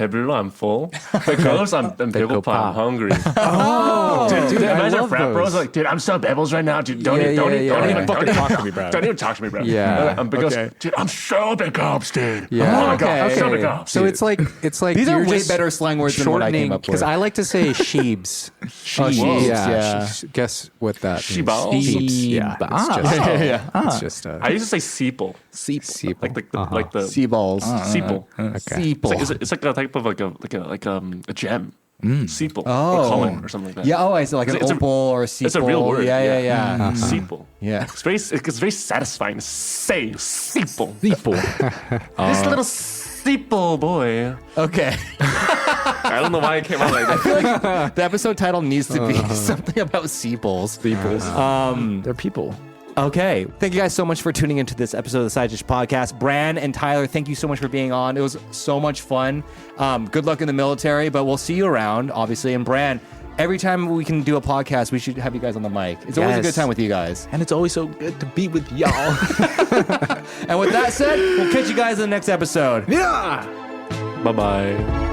S3: full. Begopes I'm bibble I'm hungry.
S4: Oh,
S3: Dude, imagine
S4: love
S3: frat bros
S4: those.
S3: like, dude, I'm so bebbles right now, dude. Don't
S4: Yeah,
S3: even
S4: yeah.
S3: fucking talk to me, bro. Don't even talk to me, bro.
S4: Yeah.
S3: I'm begopes.
S1: Okay.
S3: Dude, I'm so begopes, dude.
S4: Yeah.
S3: Oh my god, I'm so
S1: Okay.
S3: begopes.
S4: So it's like
S1: These are
S4: you're
S1: way
S4: just
S1: better slang words than what I came up with.
S4: because I like to say sheebs.
S1: sheebs, yeah.
S4: Guess what that means.
S3: Sheeballs?
S4: Yeah. It's just,
S1: yeah.
S4: it's just
S3: I used to say seeple.
S4: Seep.
S3: Like the
S1: Sea balls.
S3: seeple.
S4: Okay.
S3: It's like a type of a gem. Seeple.
S1: Oh.
S3: Or colon or something like that.
S1: Yeah, oh, I said like an
S3: It's a-
S1: opal or a sepal.
S3: It's a real word.
S1: Yeah.
S3: Seeple.
S1: Yeah.
S3: It's very satisfying to say seeple.
S2: People.
S3: This little seeple boy.
S1: Okay.
S3: I don't know why it came out like that.
S1: The episode title needs to be something about sepals.
S2: They're people.
S1: Okay. Thank you guys so much for tuning into this episode of the Side Dish Podcast. Bran and Tyler, thank you so much for being on. It was so much fun. Good luck in the military, but we'll see you around, obviously. And Bran, every time we can do a podcast, we should have you guys on the mic. It's always a
S2: Yes.
S1: good time with you guys.
S2: And it's always so good to be with y'all.
S1: And with that said, we'll catch you guys in the next episode.
S2: Yeah.
S3: Bye-bye.